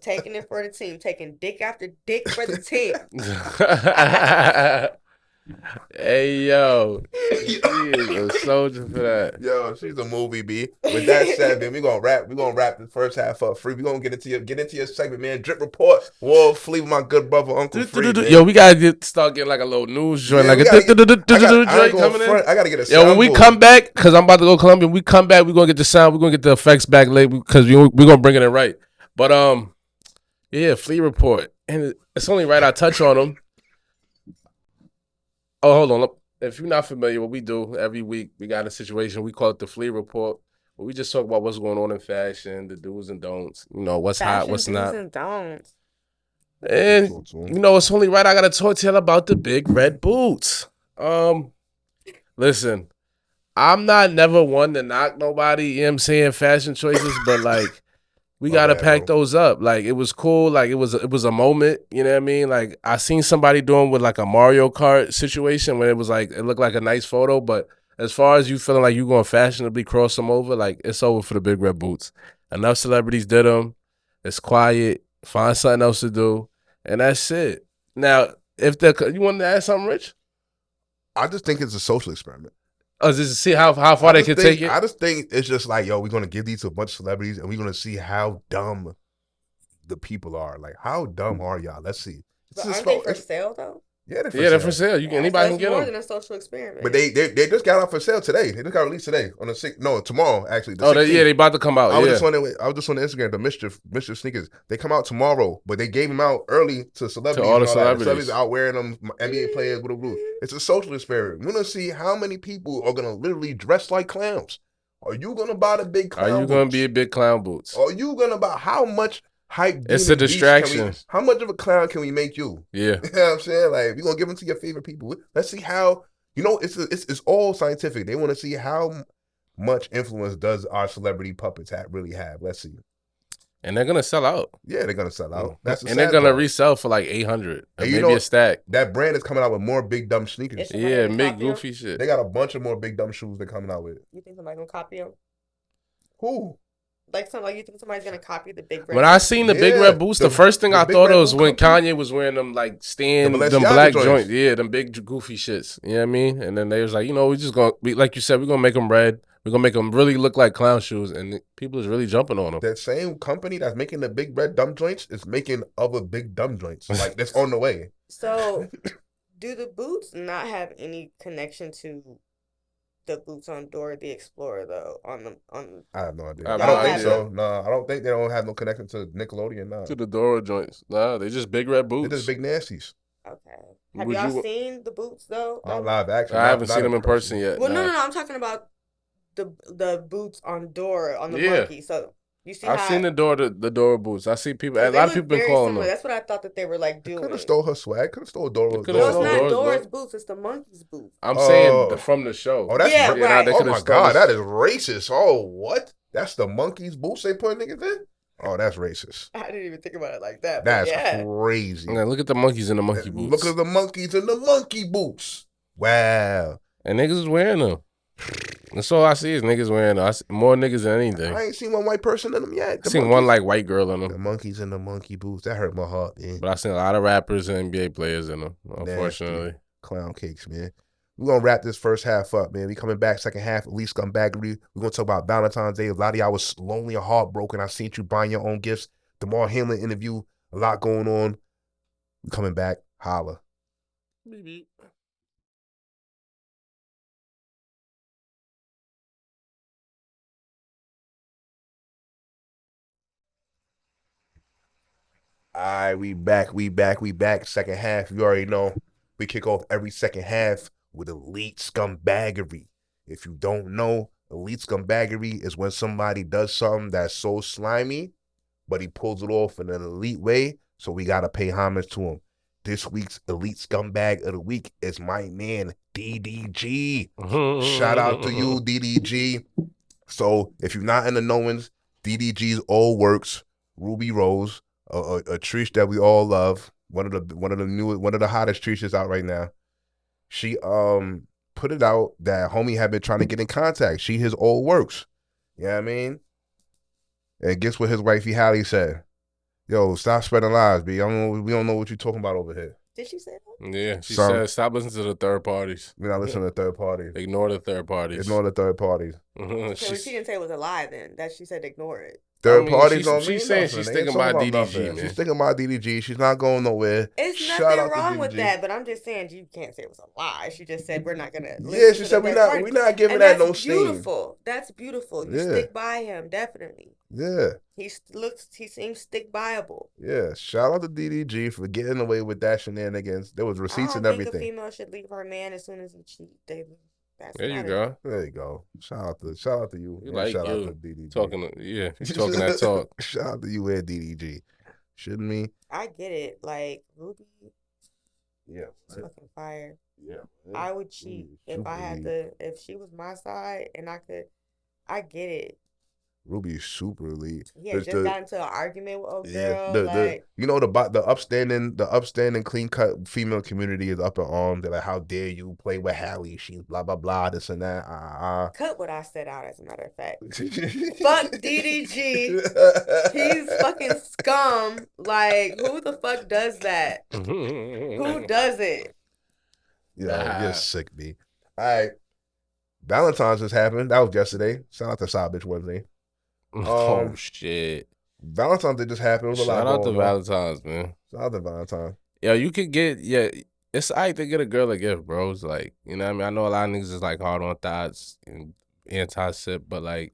Taking it for the team. Taking dick after dick for the team. Hey yo, she is a soldier for that. Yo, she's a movie B. With that said, man, we're gonna wrap the first half up free. We're gonna get into your segment, man. Drip report. Wolf Flea with my good brother Uncle Free. Man. Yo, we gotta start getting like a little news joint, Yeah, like we a joint coming in. I gotta get a Yo, when we soundboard. come back, cause I'm about to go Columbia. When we come back, we're gonna get the sound. We're gonna get the effects back later because we're gonna bring it in right. But yeah, Flea report, and it's only right I touch on them. Oh, hold on. If you're not familiar, what we do every week, we got a situation. We call it the Flea report, But we just talk about what's going on in fashion, the do's and don'ts. You know, what's hot, Fashion what's do's not. and don'ts. And you know, it's only right I gotta talk to y'all about the big red boots. Listen, I'm not never one to knock nobody, you know what I'm saying, fashion choices, but like we gotta pack those up. Like it was cool, like it was a moment, you know what I mean? Like I seen somebody doing with like a Mario Kart situation when it was like it looked like a nice photo, but as far as you feeling like you gonna fashionably cross them over, like it's over for the big red boots. Enough celebrities did them. It's quiet. Find something else to do, and that's it. Now, if you wanted to add something, Rich? I just think it's a social experiment. Just to see how far they can take it. I just think it's just like, yo, we're gonna give these to a bunch of celebrities, and we're gonna see how dumb the people are. Like, how dumb are y'all? Let's see. But aren't they for sale though? Yeah, they're for sale. Anybody can get them. More than a social experiment. But they just got out for sale today. They just got released today on the 6th. No, tomorrow actually. They about to come out. I was just on the Instagram. The mischief sneakers. They come out tomorrow, but they gave them out early to celebrities. To all the celebrities. Celebrities out wearing them. NBA players with a blue. It's a social experiment. We're gonna see how many people are gonna literally dress like clowns. Are you gonna buy the big clown? Are you gonna be a big clown boots? Are you gonna buy how much? Hype. It's a distraction. How much of a clown can we make you? Yeah. You know what I'm saying? Like, we're going to give them to your favorite people. Let's see how, it's all scientific. They want to see how much influence does our celebrity puppets really have. Let's see. And they're going to sell out. Yeah, they're going to sell out. That's and they're going to resell for like 800. Maybe a stack. That brand is coming out with more big dumb sneakers. Yeah, big goofy shit. They got a bunch of more big dumb shoes they're coming out with. You think somebody's going to copy them? Who? Like you think somebody's gonna copy the big red? When I seen the big red boots, the first thing I thought of was when Kanye was wearing them like them black joints. Yeah, them big goofy shits. You know what I mean? And then they was like, we just gonna like you said, we're gonna make them red. We're gonna make them really look like clown shoes, and people is really jumping on them. That same company that's making the big red dumb joints is making other big dumb joints. Like that's on the way. So, do the boots not have any connection to the boots on Dora the Explorer though? I have no idea. I don't think so. No, I don't think they don't have no connection to Nickelodeon. No. To the Dora joints. Nah, they just big red boots. They're just big nasties. Okay. Have y'all seen the boots though? Live action. I haven't seen them in person yet. Well, no. I'm talking about the boots on Dora on the monkey. So you see, I've seen the Dora boots. I see people. A lot of people been calling them. That's what I thought that they were like doing. Could have stole her swag. Could have stole Dora's. No, it's not Dora's boots. It's the monkey's boots. I'm saying from the show. Oh, that's right. Oh my god, that is racist. Oh, what? That's the monkey's boots they put niggas in? Oh, that's racist. I didn't even think about it like that. That's crazy. Yeah, look at the monkeys in the monkey boots. Look at the monkeys in the monkey boots. Wow. And niggas is wearing them. That's all I see is niggas wearing them. I see more niggas than anything. I ain't seen one white person in them yet. I seen one like white girl in them. The monkeys in the monkey boots. That hurt my heart, man. But I seen a lot of rappers and NBA players in them, unfortunately. Nasty. Clown cakes, man. We're going to wrap this first half up, man. We coming back second half, at least scumbaggery. We're going to talk about Valentine's Day. A lot of y'all was lonely or heartbroken. I seen you buying your own gifts. The Mar Hamlin interview. A lot going on. We coming back. Holla. Maybe. All right, we back. Second half, you already know. We kick off every second half with elite scumbaggery. If you don't know, elite scumbaggery is when somebody does something that's so slimy, but he pulls it off in an elite way, so we got to pay homage to him. This week's elite scumbag of the week is my man, DDG. Shout out to you, DDG. So if you're not in the knowings, DDG's old works, Ruby Rose, a treat that we all love, one of the hottest treats out right now. She put it out that homie had been trying to get in contact. She his old works. You know what I mean? And guess what his wifey Hallie said? Yo, stop spreading lies, B. We don't know what you're talking about over here. Did she say that? Yeah, she said stop listening to the third parties. We're not listening to third parties. Ignore the third parties. Ignore the third parties. Okay, she didn't say it was a lie then. That she said ignore it. Third parties don't mean She's saying she's thinking about DDG, man. She's thinking about DDG. She's not going nowhere. It's nothing wrong with that, but I'm just saying you can't say it was a lie. She just said we're not gonna. Yeah, she said we're not giving that no steam. Beautiful. That's beautiful. You stick by him, definitely. Yeah. He seems stick buyable. Yeah. Shout out to DDG for getting away with that shenanigans. There was receipts and everything. I think a female should leave her man as soon as he cheats, David. That's There you not go. There you go. Shout out to you. You And like shout out you to DDG. he's talking that talk. Shout out to you and DDG. Shouldn't me? I get it. Like Ruby, Yeah. it's fucking fire. Yeah. I would cheat if I had to. If she was my side and I could, I get it. Ruby is super elite. Yeah, just got into an argument with old girl. The you know the upstanding clean cut female community is up in arms. They're like, how dare you play with Hallie? She's blah blah blah, this and that. Cut what I said out, as a matter of fact. Fuck DDG. He's fucking scum. Like, who the fuck does that? Who does it? Yeah, you're sick, B. All right. Valentine's just happened. That was yesterday. Shout out to Side Bitch Wednesday. Oh shit! Valentine's Day just happened. It was a lot Shout out to going on. Valentine's, man. Shout out to Valentine's. Yo, you could get it's alright to get a girl a gift, bro. It's like, you know what I mean? I know a lot of niggas is like hard on thoughts and anti-sip, but like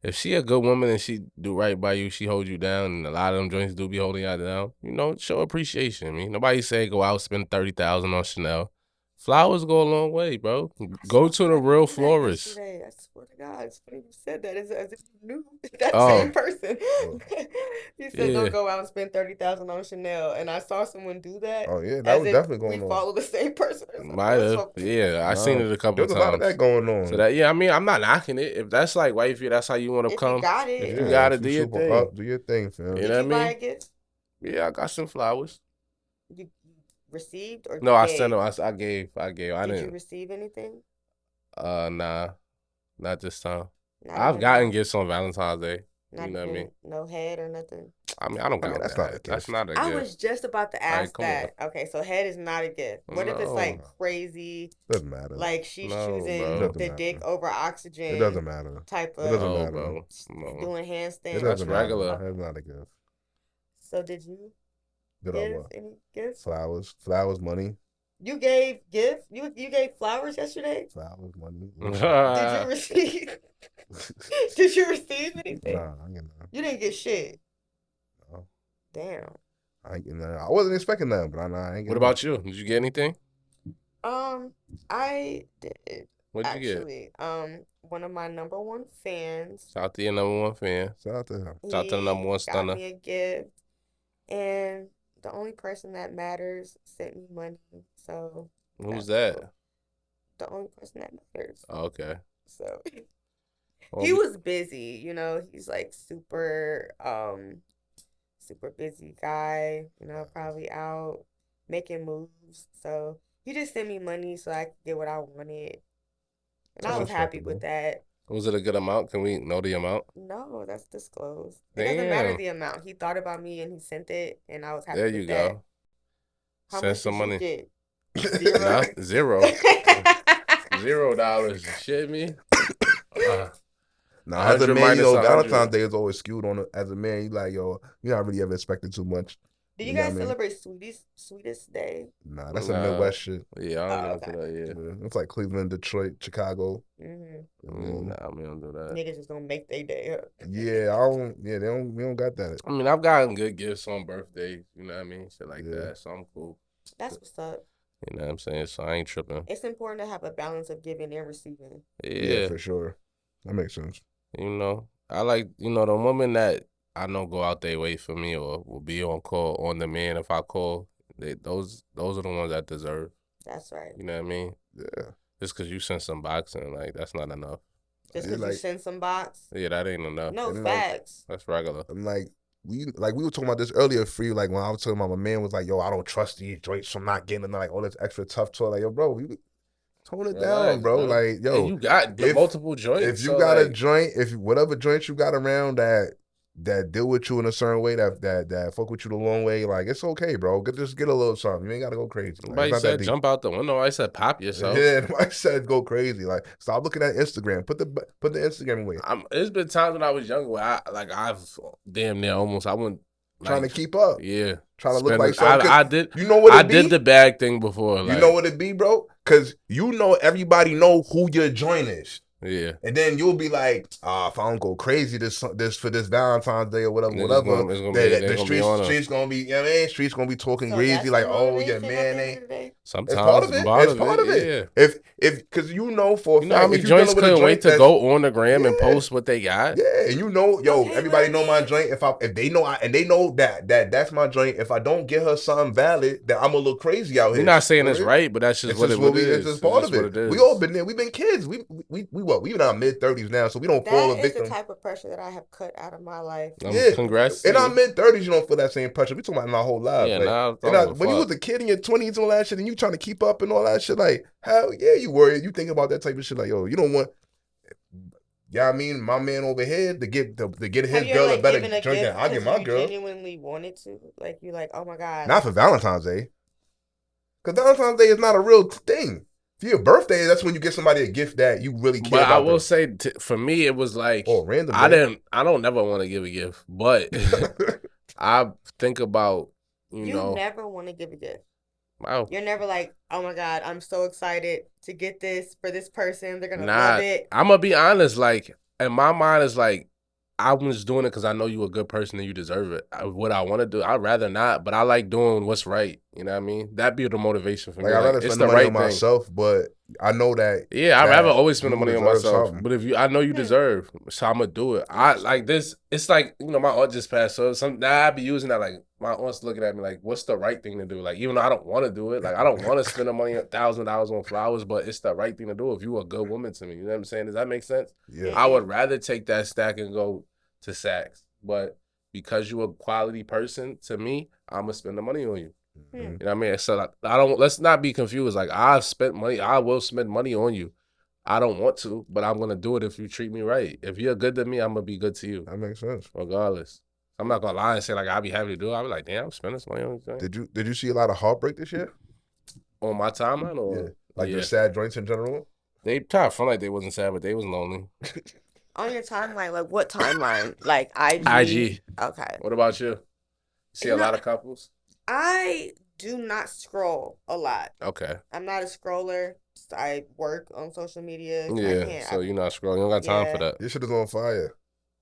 if she a good woman and she do right by you, she hold you down, and a lot of them joints do be holding you down, you know, show appreciation. I mean, nobody say go out spend $30,000 on Chanel. Flowers go a long way, bro. Go to the real florist. I swear to God, it's funny you said that as if you knew that same person. You said don't go out and spend $30,000 on Chanel, and I saw someone do that. Oh yeah, that was definitely going on. We follow the same person. Might have, yeah. I seen it a couple times. There's a lot of that going on. So that, yeah, I mean, I'm not knocking it. If that's like wifey, that's how you want to come. You got it. If you got it, do your thing. Up, do your thing, fam. You know what I mean? Buy a gift? Yeah, I got some flowers. You received or no? I gave? sent them. I gave. I Did didn't. you receive anything? Nah, not this time. Not I've gotten gifts on Valentine's Day. Not you know what I mean? No head or nothing. I mean, I don't count that's that. not a gift. That's not a gift. I was just about to ask come that. Okay, so head is not a gift. What if it's like crazy? Doesn't matter. Like she's No, choosing bro. the dick over oxygen. It doesn't matter. Type of It doesn't matter. bro. No. doing handstands. It That's doesn't regular. matter. That's not a gift. So did you Good on give what? any gifts? Flowers, money. You gave gifts? You gave flowers yesterday? Flowers, money. Did you receive? Did you receive anything? Nah, I ain't getting none. You didn't get shit. No. Damn. I ain't getting none. I wasn't expecting that, but I ain't getting What about you? Did you get anything? I did. What did you get? Actually, one of my number one fans. Shout out to your number one fan. Shout out to him. Shout out to the number one stunner. Got me a gift, and the only person that matters sent me money. So who's that? Cool. The only person that matters. Oh, okay. So Well, he was busy, you know. He's like super busy guy. You know, probably out making moves. So he just sent me money so I could get what I wanted, and I was happy with that. Was it a good amount? Can we know the amount? No, that's disclosed. It doesn't matter the amount. He thought about me and he sent it, and I was happy with that. There you go. How Send much some did money. you get? Zero. $0. You shit me? Nah, as a man, you know, Valentine's Day is always skewed on it. As a man, you like, yo, you're not really ever expecting too much. Do you guys celebrate Sweetest Day? Nah, that's a Midwest shit. Yeah, I don't know that. Yeah, it's like Cleveland, Detroit, Chicago. Nah, we don't do that. Niggas just gonna make their day up. Yeah, we don't got that. I mean, I've gotten good gifts on birthdays. You know what I mean? Shit like that. So I'm cool. That's what's up. You know what I'm saying? So I ain't tripping. It's important to have a balance of giving and receiving. Yeah, for sure. That makes sense. You know, I like, you know, the woman that I know go out their way for me or will be on call on demand if I call. Those are the ones that deserve. That's right. You know what I mean? Yeah. Just because you send some boxing, like, that's not enough. Just because you send some box? Yeah, that ain't enough. No, facts. That's regular. I'm like, we were talking about this earlier, Free. Like, when I was talking about my man was like, yo, I don't trust these joints, so I'm not getting like all this extra tough talk. Like, yo, bro, you tone it down, bro. Like, yo, and you got multiple joints. If you got a joint, whatever joint you got around that deal with you in a certain way, that fuck with you the long way, like, it's okay, bro. Just get a little something. You ain't gotta go crazy. Nobody said jump out the window. I said pop yourself. Yeah, nobody said go crazy. Like, stop looking at Instagram. Put the Instagram away. It's been times when I was younger where I've damn near almost I went trying to keep up. Yeah, trying to look like something. I did. You know what I did the bag thing before. You know what it be, bro? Because you know everybody know who your joint is. Yeah, and then you'll be like, if I don't go crazy this for this Valentine's Day or whatever, the streets gonna be, you know what I mean? Streets gonna be talking crazy like, oh, your man ain't. Sometimes It's part of it. It's part of it. yeah. If because you know for a You know how fact, many if you're joints dealing with a couldn't wait joint to that's go on the gram and yeah. post what they got? Yeah, and you know, yo, Okay, everybody but know my I mean- joint. If they know and they know that's my joint. If I don't get her something valid, then I'm a little crazy out We're here. not saying it's Right? right, but that's just It's what just it what is. it's just part just of what it. it is. We all been there. We've been kids. We in our mid-30s now, so we don't fall a That is the victim. type of pressure that I have cut out of my life. Yeah, Congrats. in our mid-30s, you don't feel that same pressure. We talking about in our whole lives. Yeah, like, nah, when you was a kid in your 20s and all that shit, and you trying to keep up and all that shit, like, hell yeah, you worried. You think about that type of shit, like, yo, you don't want. Yeah, I mean, my man over here to get his Have you girl ever, a like, better given a drink than gift I get my you girl. genuinely wanted to? Like, you're like, oh my God. Not for Valentine's Day. Because Valentine's Day is not a real thing. For your birthday, that's when you get somebody a gift that you really care But about. I will say, for me, it was like, random. I don't never want to give a gift, but I think about, you know. never want to give a gift. Wow. You're never like, oh my God, I'm so excited to get this for this person. They're going to love it. I'm going to be honest. Like, in my mind, it's like, I'm just doing it because I know you're a good person and you deserve it. What I want to do, I'd rather not, but I like doing what's right. You know what I mean? That'd be the motivation for me. I'd rather spend the money on myself, but I know that. Yeah, I'd rather always spend the money on myself. Something. But I know you deserve, so I'm gonna do it. I like this. It's like, you know, my aunt just passed, so now I be using that. Like, my aunt's looking at me like, what's the right thing to do? Like, even though I don't want to do it, like, I don't want to spend the money $1,000 on flowers, but it's the right thing to do if you a good woman to me. You know what I'm saying? Does that make sense? Yeah. I would rather take that stack and go to Saks, but because you're a quality person to me, I'm gonna spend the money on you. You know what I mean? So I don't. Let's not be confused. Like, I've spent money. I will spend money on you. I don't want to, but I'm gonna do it if you treat me right. If you're good to me, I'm gonna be good to you. That makes sense. Regardless, I'm not gonna lie and say like I'll be happy to do it. I'll be like, damn, I'm spending some money on you. Did you see a lot of heartbreak this year? On my timeline, or the sad joints in general? They tried to front like they wasn't sad, but they was lonely. On your timeline, like what timeline? Like IG? IG. Okay. What about you? See a lot of couples? I do not scroll a lot. Okay. I'm not a scroller. I work on social media. Yeah, so you're not scrolling. You don't got time for that. Your shit is on fire.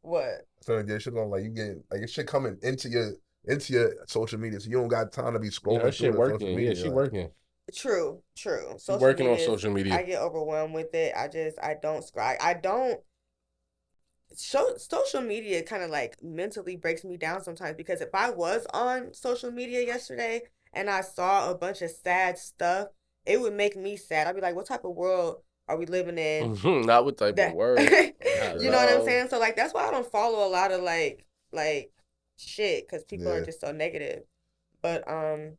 What? So your shit on, like, you get like your shit coming into your social media, so you don't got time to be scrolling. Her shit working. Yeah, she working. True. Social working on social media. I get overwhelmed with it. I don't scroll. I don't. Social media kind of like mentally breaks me down sometimes, because if I was on social media yesterday and I saw a bunch of sad stuff, it would make me sad. I'd be like, what type of world are we living in? Not what type of world. You know what I'm saying? So like, that's why I don't follow a lot of like shit, because people are just so negative. But I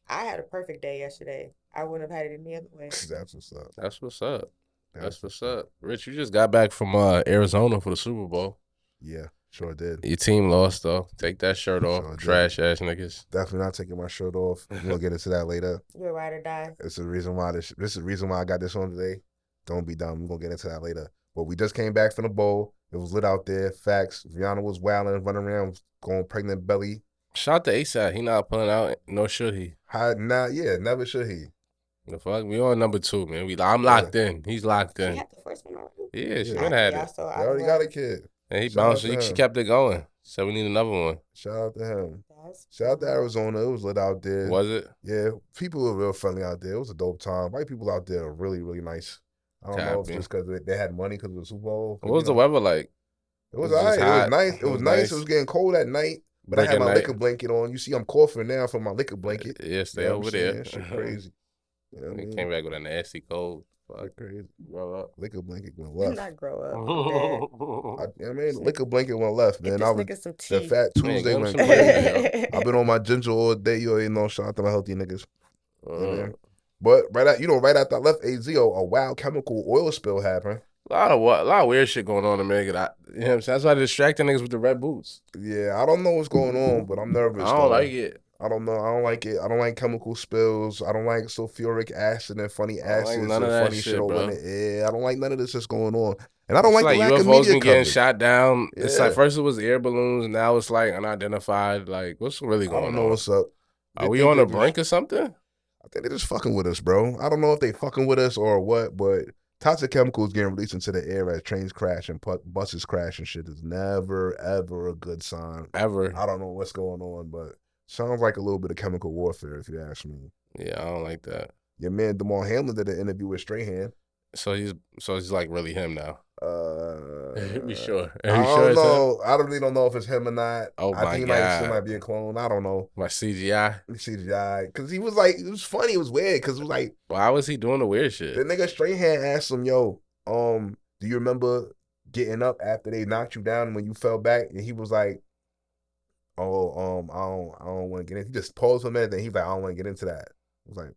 had a perfect day yesterday. I wouldn't have had it any other way. That's what's up. That's what's up. That's what's up. Rich, you just got back from Arizona for the Super Bowl. Yeah, sure did. Your team lost, though. Take that shirt off. Sure trash ass niggas. Definitely not taking my shirt off. We'll get into that later. You're ride or die. This is the reason why this is the reason why I got this on today. Don't be dumb. We're gonna get into that later. But we just came back from the bowl. It was lit out there. Facts. Rihanna was wilding, running around, going pregnant belly. Shout out to ASAP. He not pulling out. No, should he? Never should he. The fuck? We on number 2, man. I'm locked in. He's locked in. She had the first one already? Yeah, she been had it. He already got a kid. And he bounced. She kept it going. So we need another one. Shout out to him. Shout out to Arizona. It was lit out there. Was it? Yeah. People were real friendly out there. It was a dope time. White people out there are really, really nice. I don't know if it's just because they had money because of the Super Bowl. What was the weather like? It was all right. It was nice. It was nice. It was getting cold at night. But I had my liquor blanket on. You see, I'm coughing now from my liquor blanket. Yeah, stay over there. Shit crazy. You know what I mean? Came back with a nasty cold. Fuck. Crazy. Grow up. Liquor blanket went left. Not grow up. I mean, liquor blanket went left, man. I was some tea. the Fat Tuesday went crazy. I've been on my ginger all day. You already know. Shout out to my healthy niggas. But right after I left AZ, a wild chemical oil spill happened. A lot of weird shit going on in America. You know what I'm saying? That's why they're distracting niggas with the red boots. Yeah, I don't know what's going on, but I'm nervous. I don't like it. I don't know. I don't like it. I don't like chemical spills. I don't like sulfuric acid and funny acids and funny shit over the air. I don't like none of this that's going on. And I don't like the lack of media been getting coverage. shot down. Yeah. It's like first it was air balloons, now it's like unidentified. Like, what's really going on? I don't know what's up. Are we on the brink or something? I think they're just fucking with us, bro. I don't know if they fucking with us or what, but toxic chemicals getting released into the air as trains crash and buses crash and shit is never, ever a good sign. Ever. I don't know what's going on, but sounds like a little bit of chemical warfare, if you ask me. Yeah, I don't like that. Your man Damar Hamlin did an interview with Strahan. So he's like really him now. Be sure. I Are you sure don't it's him? know. I really don't know if it's him or not. Oh I think my he might still God. might be a clone. I don't know. My CGI. CGI, because he was like, it was funny. It was weird because it was like, Why was he doing the weird the shit? nigga Strahan asked him, "Yo, do you remember getting up after they knocked you down when you fell back?" And he was like, "Oh, I don't want to get in." He just paused for a minute, then he was like, "I don't want to get into that." I was like,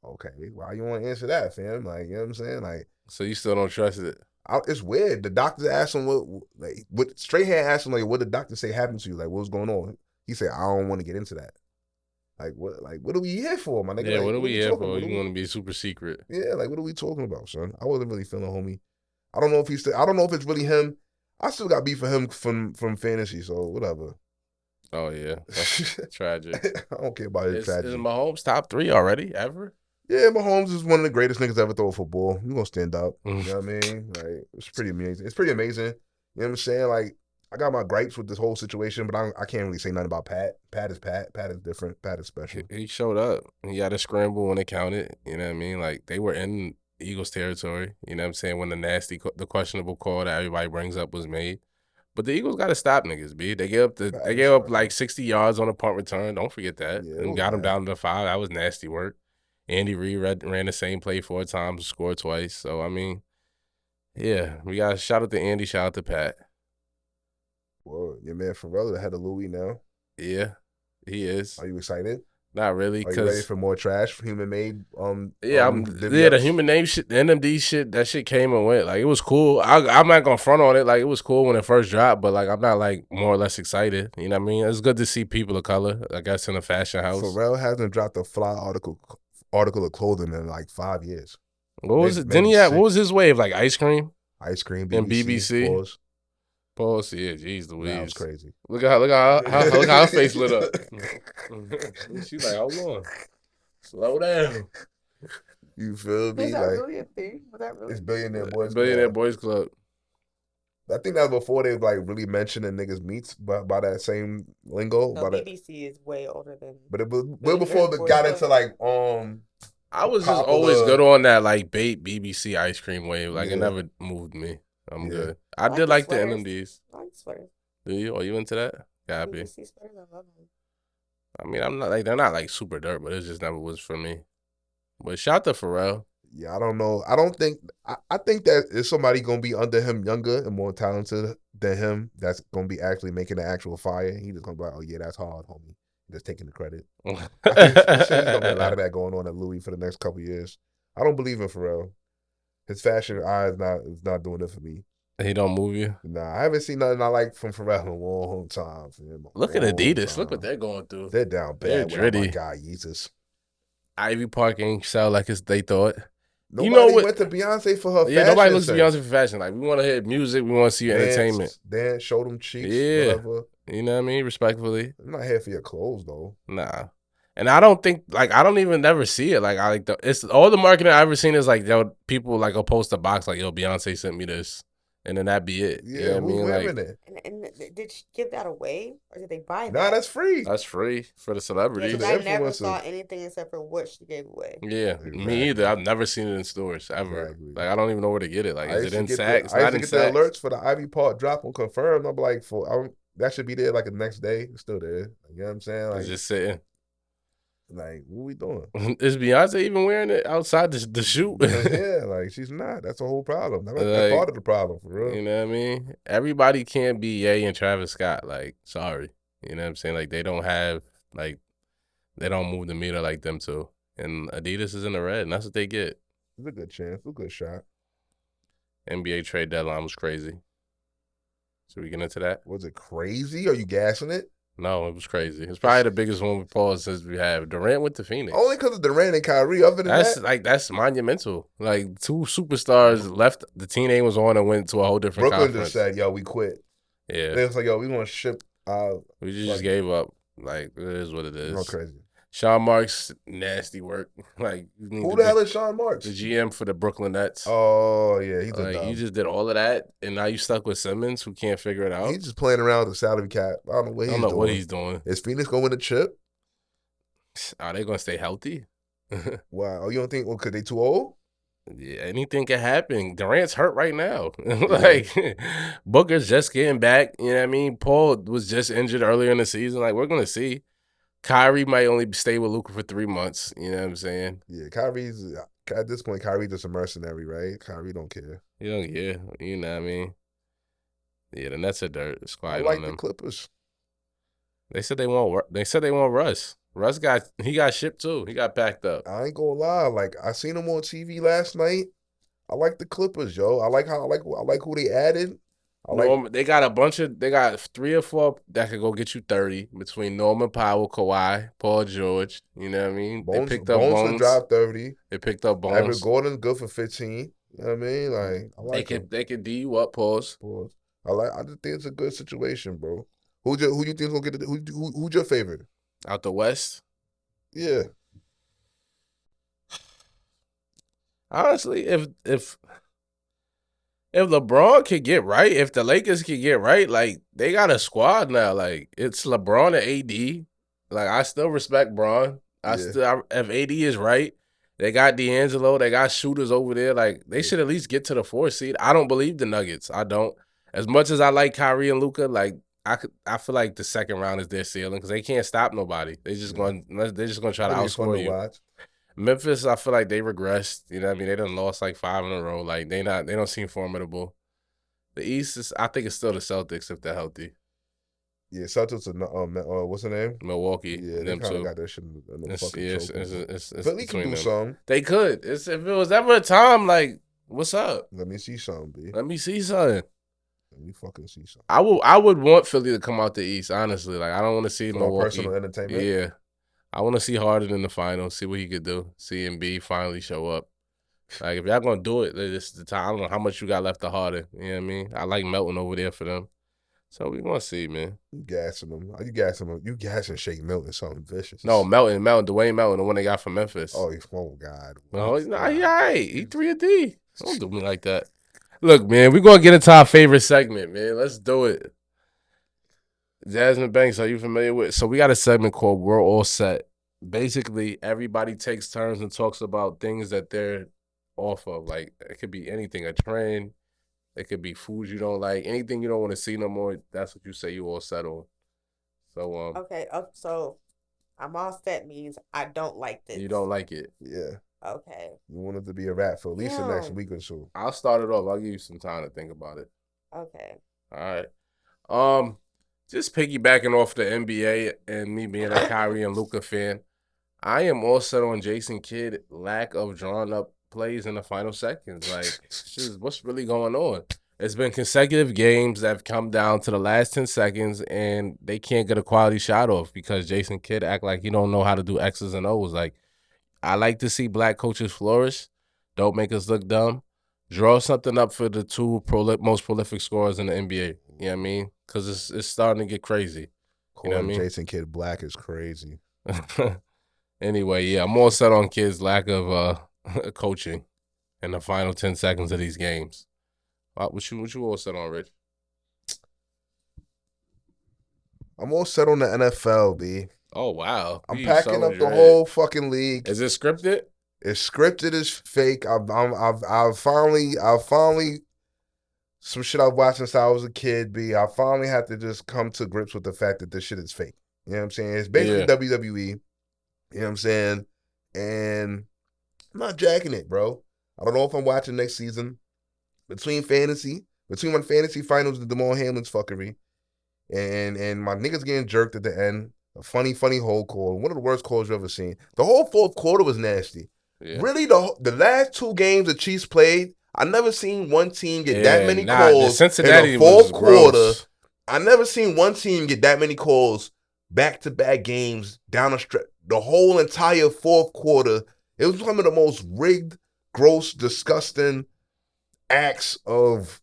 "Okay, why you want to answer that, fam?" Like, you know what I'm saying? Like, So you still don't trust it? it's weird. The doctor asked him what Strahan asked him, like, what did the doctor say happened to you? Like, what was going on? He said, "I don't want to get into that." Like, what are we here for, my nigga? Yeah, like, what are we here for? What You want to be super secret? Yeah, like, what are we talking about, son? I wasn't really feeling homie. I don't know if I don't know if it's really him. I still got beef for him from fantasy, so whatever. Oh yeah, that's tragic. I don't care about his Is tragedy. Mahomes top 3 already ever? Yeah, Mahomes is one of the greatest niggas ever throw a football. You gonna stand up. You know what I mean? Like, it's pretty amazing. It's pretty amazing. You know what I'm saying? Like, I got my gripes with this whole situation, but I can't really say nothing about Pat. Pat is Pat. Pat is different. Pat is special. He showed up. He had a scramble when it counted. You know what I mean? Like, they were in Eagles territory. You know what I'm saying? When the questionable call that everybody brings up was made. But the Eagles got to stop niggas, B. They gave up like 60 yards on a punt return. Don't forget that. Yeah, And got them down to 5. That was nasty work. Andy Reid ran the same play 4 times, scored twice. So, I mean, yeah, we got to shout out to Andy, shout out to Pat. Well, your man Pharrell, the head of Louis now. Yeah, he is. Are you excited? Not really. Are you ready for more trash, human made? The human name shit, the NMD shit, that shit came and went. Like, it was cool. I'm not gonna front on it. Like, it was cool when it first dropped, but like, I'm not like more or less excited. You know what I mean? It's good to see people of color, I guess, in a fashion house. Pharrell hasn't dropped a fly article of clothing in like 5 years. What was it? Didn't he have? What was his wave? Like ice cream? Ice cream, and BBC. Pause. Yeah, jeez Louise. That was crazy. Look how her face lit up. She's like, hold on, slow down. You feel me? Is that like, really a thing? Was that really? It's Billionaire Boys. Boys Club. I think that was before they like really mentioning niggas meets by that same lingo. No, BBC is way older than. But it was way before they got into like I was just always good on that like bait BBC ice cream wave. Like, it never moved me. I'm good. I did like the NMDs. I like sweaters. Do you? Are you into that? Copy. BBC sweaters, I love them. I mean, I'm not like they're not like super dirt, but it just never was for me. But shout out to Pharrell. Yeah, I don't know. I don't think. I think that is somebody gonna be under him, younger and more talented than him. That's gonna be actually making the actual fire. He just gonna be like, "Oh yeah, that's hard, homie." Just taking the credit. I think there's gonna be a lot of that going on at Louis for the next couple of years. I don't believe in Pharrell. His fashion eye is not doing it for me. He don't move you? Nah, I haven't seen nothing I like from Pharrell in a long time. Look at Adidas. Look what they're going through. They're down bad. They're dritty. My guy, Jesus. Ivy Park ain't sell like they thought. Nobody went to Beyonce for her fashion. Yeah, nobody looks to Beyonce for fashion. Like, we want to hear music. We want to see your entertainment. Dance, show them cheeks, whatever. You know what I mean? Respectfully. I'm not here for your clothes, though. Nah. And I don't think, like, I don't even never see it. Like, it's all the marketing I've ever seen is like, yo, people like will post a box like, yo, Beyonce sent me this. And then that be it. Yeah, you know what I mean? Wearing it? And did she give that away, or did they buy that? Nah, that's free. That's free for the celebrities. Yeah, I never saw anything except for what she gave away. Yeah, me either. I've never seen it in stores ever. Exactly. Like, I don't even know where to get it. Like, is it in Saks? I used to get the alerts for the Ivy Park drop on confirmed. I'm like, that should be there like the next day. It's still there. You know what I'm saying? Like, it's just sitting. Like, what we doing? Is Beyonce even wearing it outside the shoot? Yeah, like, she's not. That's a whole problem. That's part of the problem, for real. You know what I mean? Everybody can't be Ye and Travis Scott. Like, sorry. You know what I'm saying? Like, they don't move the meter like them two. And Adidas is in the red, and that's what they get. It's a good chance. It's a good shot. NBA trade deadline was crazy. Should we get into that? Was it crazy? Are you gassing it? No, it was crazy. It's probably the biggest one we paused since we have. Durant went to Phoenix. Only because of Durant and Kyrie. Other than that's monumental. Like, two superstars left. The team name was on and went to a whole different Brooklyn conference. just said, "Yo, we quit." Yeah, they was like, "Yo, we want to ship." We just gave up. Like, it is what it is. No crazy. Sean Marks, nasty work. Like, who the hell is Sean Marks? The GM for the Brooklyn Nets. Oh yeah, he's like, you just did all of that, and now you stuck with Simmons, who can't figure it out. He's just playing around with the salary cap. I don't know what he's doing. Is Phoenix going to win a chip? Are they gonna stay healthy? Wow. Oh, you don't think? Well, could they too old? Yeah, anything can happen. Durant's hurt right now. Yeah. Like Booker's just getting back. You know what I mean? Paul was just injured earlier in the season. Like we're gonna see. Kyrie might only stay with Luka for 3 months. You know what I'm saying? Yeah. Kyrie's at this point. Kyrie's just a mercenary, right? Kyrie don't care. You don't care. You know what I mean? Yeah, the Nets are dirt. It's I quiet on like the them. Clippers. They said they want. They said they want Russ. Russ got shipped too. He got packed up. I ain't gonna lie. Like I seen him on TV last night. I like the Clippers, yo. I like who they added. I like They got a bunch of. They got 3 or 4 that could go get you 30 between Norman Powell, Kawhi, Paul George. You know what I mean? Bones. They picked up Bones to drop 30. They picked up Evan Bones. Gordon's good for 15. You know what I mean? Like I like him. They could D you up. Pause. I just think it's a good situation, bro. Who you think is gonna get it? Who's your favorite? Out the West. Yeah. Honestly, if LeBron could get right, if the Lakers could get right, like they got a squad now. Like it's LeBron and AD. Like I still respect Bron. If AD is right, they got D'Angelo. They got shooters over there. Like they should at least get to the 4th seed. I don't believe the Nuggets. I don't. As much as I like Kyrie and Luka, like I feel like the second round is their ceiling because they can't stop nobody. They're just going to try to outscore you. Watch. Memphis, I feel like they regressed. You know what I mean? They done lost like 5 in a row. Like they don't seem formidable. The East is, I think it's still the Celtics if they're healthy. Yeah, Celtics are what's the name? Milwaukee. Yeah, they kind of got that shit in the fucking it's Philly can do something. They could. If it was ever a time, like, what's up? Let me see something, B. Let me see something. Let me fucking see something. I would want Philly to come out the East, honestly. Like I don't want to see Milwaukee. Personal entertainment. Yeah. I want to see Harden in the finals, see what he could do. See Embiid finally show up. Like, if y'all going to do it, this is the time. I don't know how much you got left to Harden. You know what I mean? I like Melton over there for them. So, we going to see, man. You gassing them. You gassing them. You gassing Shake Milton, something vicious. No, Dwayne Melton, the one they got from Memphis. Oh, God. No, he all right. He 3-D. Don't do me like that. Look, man, we're going to get into our favorite segment, man. Let's do it. Jasmine Banks, are you familiar with? So we got a segment called We're All Set. Basically, everybody takes turns and talks about things that they're off of. Like, it could be anything, a trend. It could be foods you don't like. Anything you don't want to see no more, that's what you say you all set on. So, Okay, so I'm all set means I don't like this. You don't like it? Yeah. Okay. You want it to be a wrap for at least the next week or so. I'll start it off. I'll give you some time to think about it. Okay. All right. Just piggybacking off the NBA and me being a Kyrie and Luka fan, I am all set on Jason Kidd lack of drawn up plays in the final seconds. Like, what's really going on? It's been consecutive games that have come down to the last 10 seconds, and they can't get a quality shot off because Jason Kidd act like he don't know how to do X's and O's. Like, I like to see black coaches flourish. Don't make us look dumb. Draw something up for the 2 most prolific scorers in the NBA. You know what I mean? Because it's starting to get crazy. You know what I mean? Jason Kidd black is crazy. Anyway, yeah, I'm all set on Kidd's lack of coaching in the final 10 seconds of these games. What you all set on, Rich? I'm all set on the NFL, B. Oh, wow. I'm packing up the whole fucking league. Is it scripted? It's scripted as fake. I've finally some shit I've watched since I was a kid, B. I finally had to just come to grips with the fact that this shit is fake. You know what I'm saying? It's basically WWE. You know what I'm saying? And I'm not jacking it, bro. I don't know if I'm watching next season. Between my fantasy finals and Damon Hamlin's fuckery, and my niggas getting jerked at the end. A funny hold call. One of the worst calls you've ever seen. The whole fourth quarter was nasty. Yeah. Really, the last 2 games the Chiefs played, I never seen one team get that many calls in the fourth quarter. I never seen one team get that many calls back-to-back games down the stretch. The whole entire fourth quarter, it was one of the most rigged, gross, disgusting acts of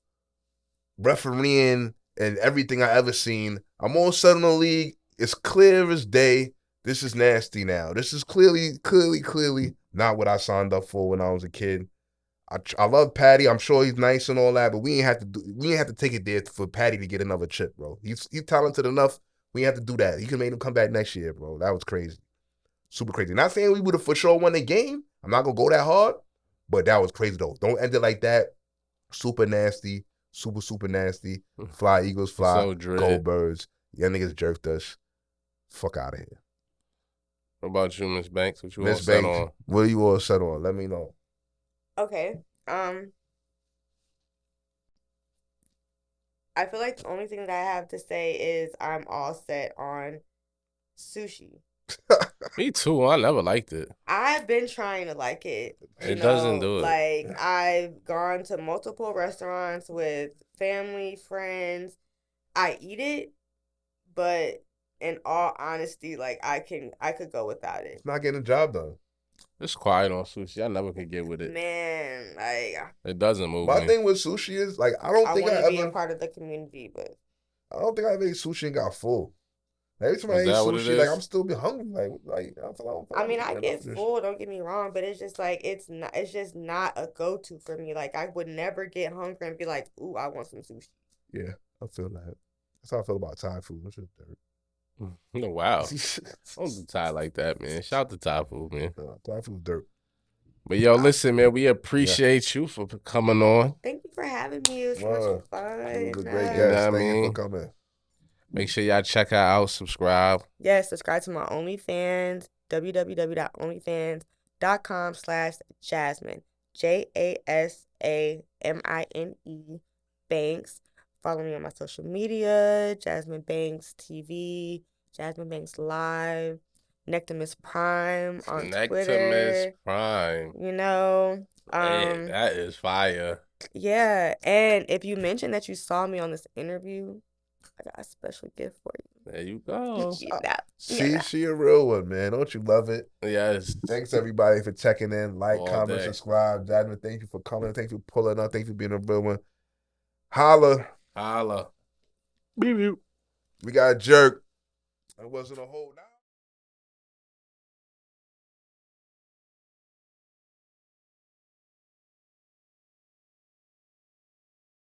refereeing and everything I ever seen. I'm all set on the league. It's clear as day. This is nasty now. This is clearly not what I signed up for when I was a kid. I love Patty. I'm sure he's nice and all that, but we ain't have to take it there for Patty to get another chip, bro. He's talented enough. We have to do that. He can make him come back next year, bro. That was crazy. Super crazy. Not saying we would have for sure won the game. I'm not gonna go that hard, but that was crazy though. Don't end it like that. Super nasty. Super nasty. Fly Eagles fly. So Go Birds. Y'all niggas jerked us. Fuck out of here. What about you, Miss Banks? What you all Miss set Banks, on? what are you all set on? Let me know. Okay. I feel like the only thing that I have to say is I'm all set on sushi. Me too. I never liked it. I've been trying to like it. It doesn't do it. Like, I've gone to multiple restaurants with family, friends. I eat it, but in all honesty, like I could go without it. It's not getting the job done. It's quiet on sushi. I never could get with it. Man, like It doesn't move My me. thing with sushi is like I don't think I want to be a ever. part of the community, but I don't think I ever ate sushi and got full. Every time I Is ate that what it sushi, like is? I'm still be hungry. Like I mean, I get full. Don't get me wrong, but it's just like it's not. It's just not a go-to for me. Like I would never get hungry and be like, "Ooh, I want some sushi." Yeah, I feel that. That's how I feel about Thai food. That's just dirt. Wow. Don't do Thai like that, man. Shout out to Thai food, man. Thai food dirt. But yo, listen, man, we appreciate you for coming on. Thank you for having me. It was much fun. It was a great You know guest. what I Thank you mean? for coming. Make sure y'all check her out, subscribe. Yes, subscribe to my OnlyFans, www.onlyfans.com/Jasamine, JASAMINE Banks. Follow me on my social media, Jasmine Banks TV, Jasmine Banks Live, Nectamus Prime on Twitter. Nectamus Prime. You know, Hey, that is fire. yeah. And if you mention that you saw me on this interview, I got a special gift for you. There you go. She a real one, man. Don't you love it? Yes. Thanks everybody for checking in. Like, All comment, day. subscribe. Jasmine, thank you for coming. Thank you for pulling up. Thank you for being a real one. Holla. Holla. We got jerked. It wasn't a whole.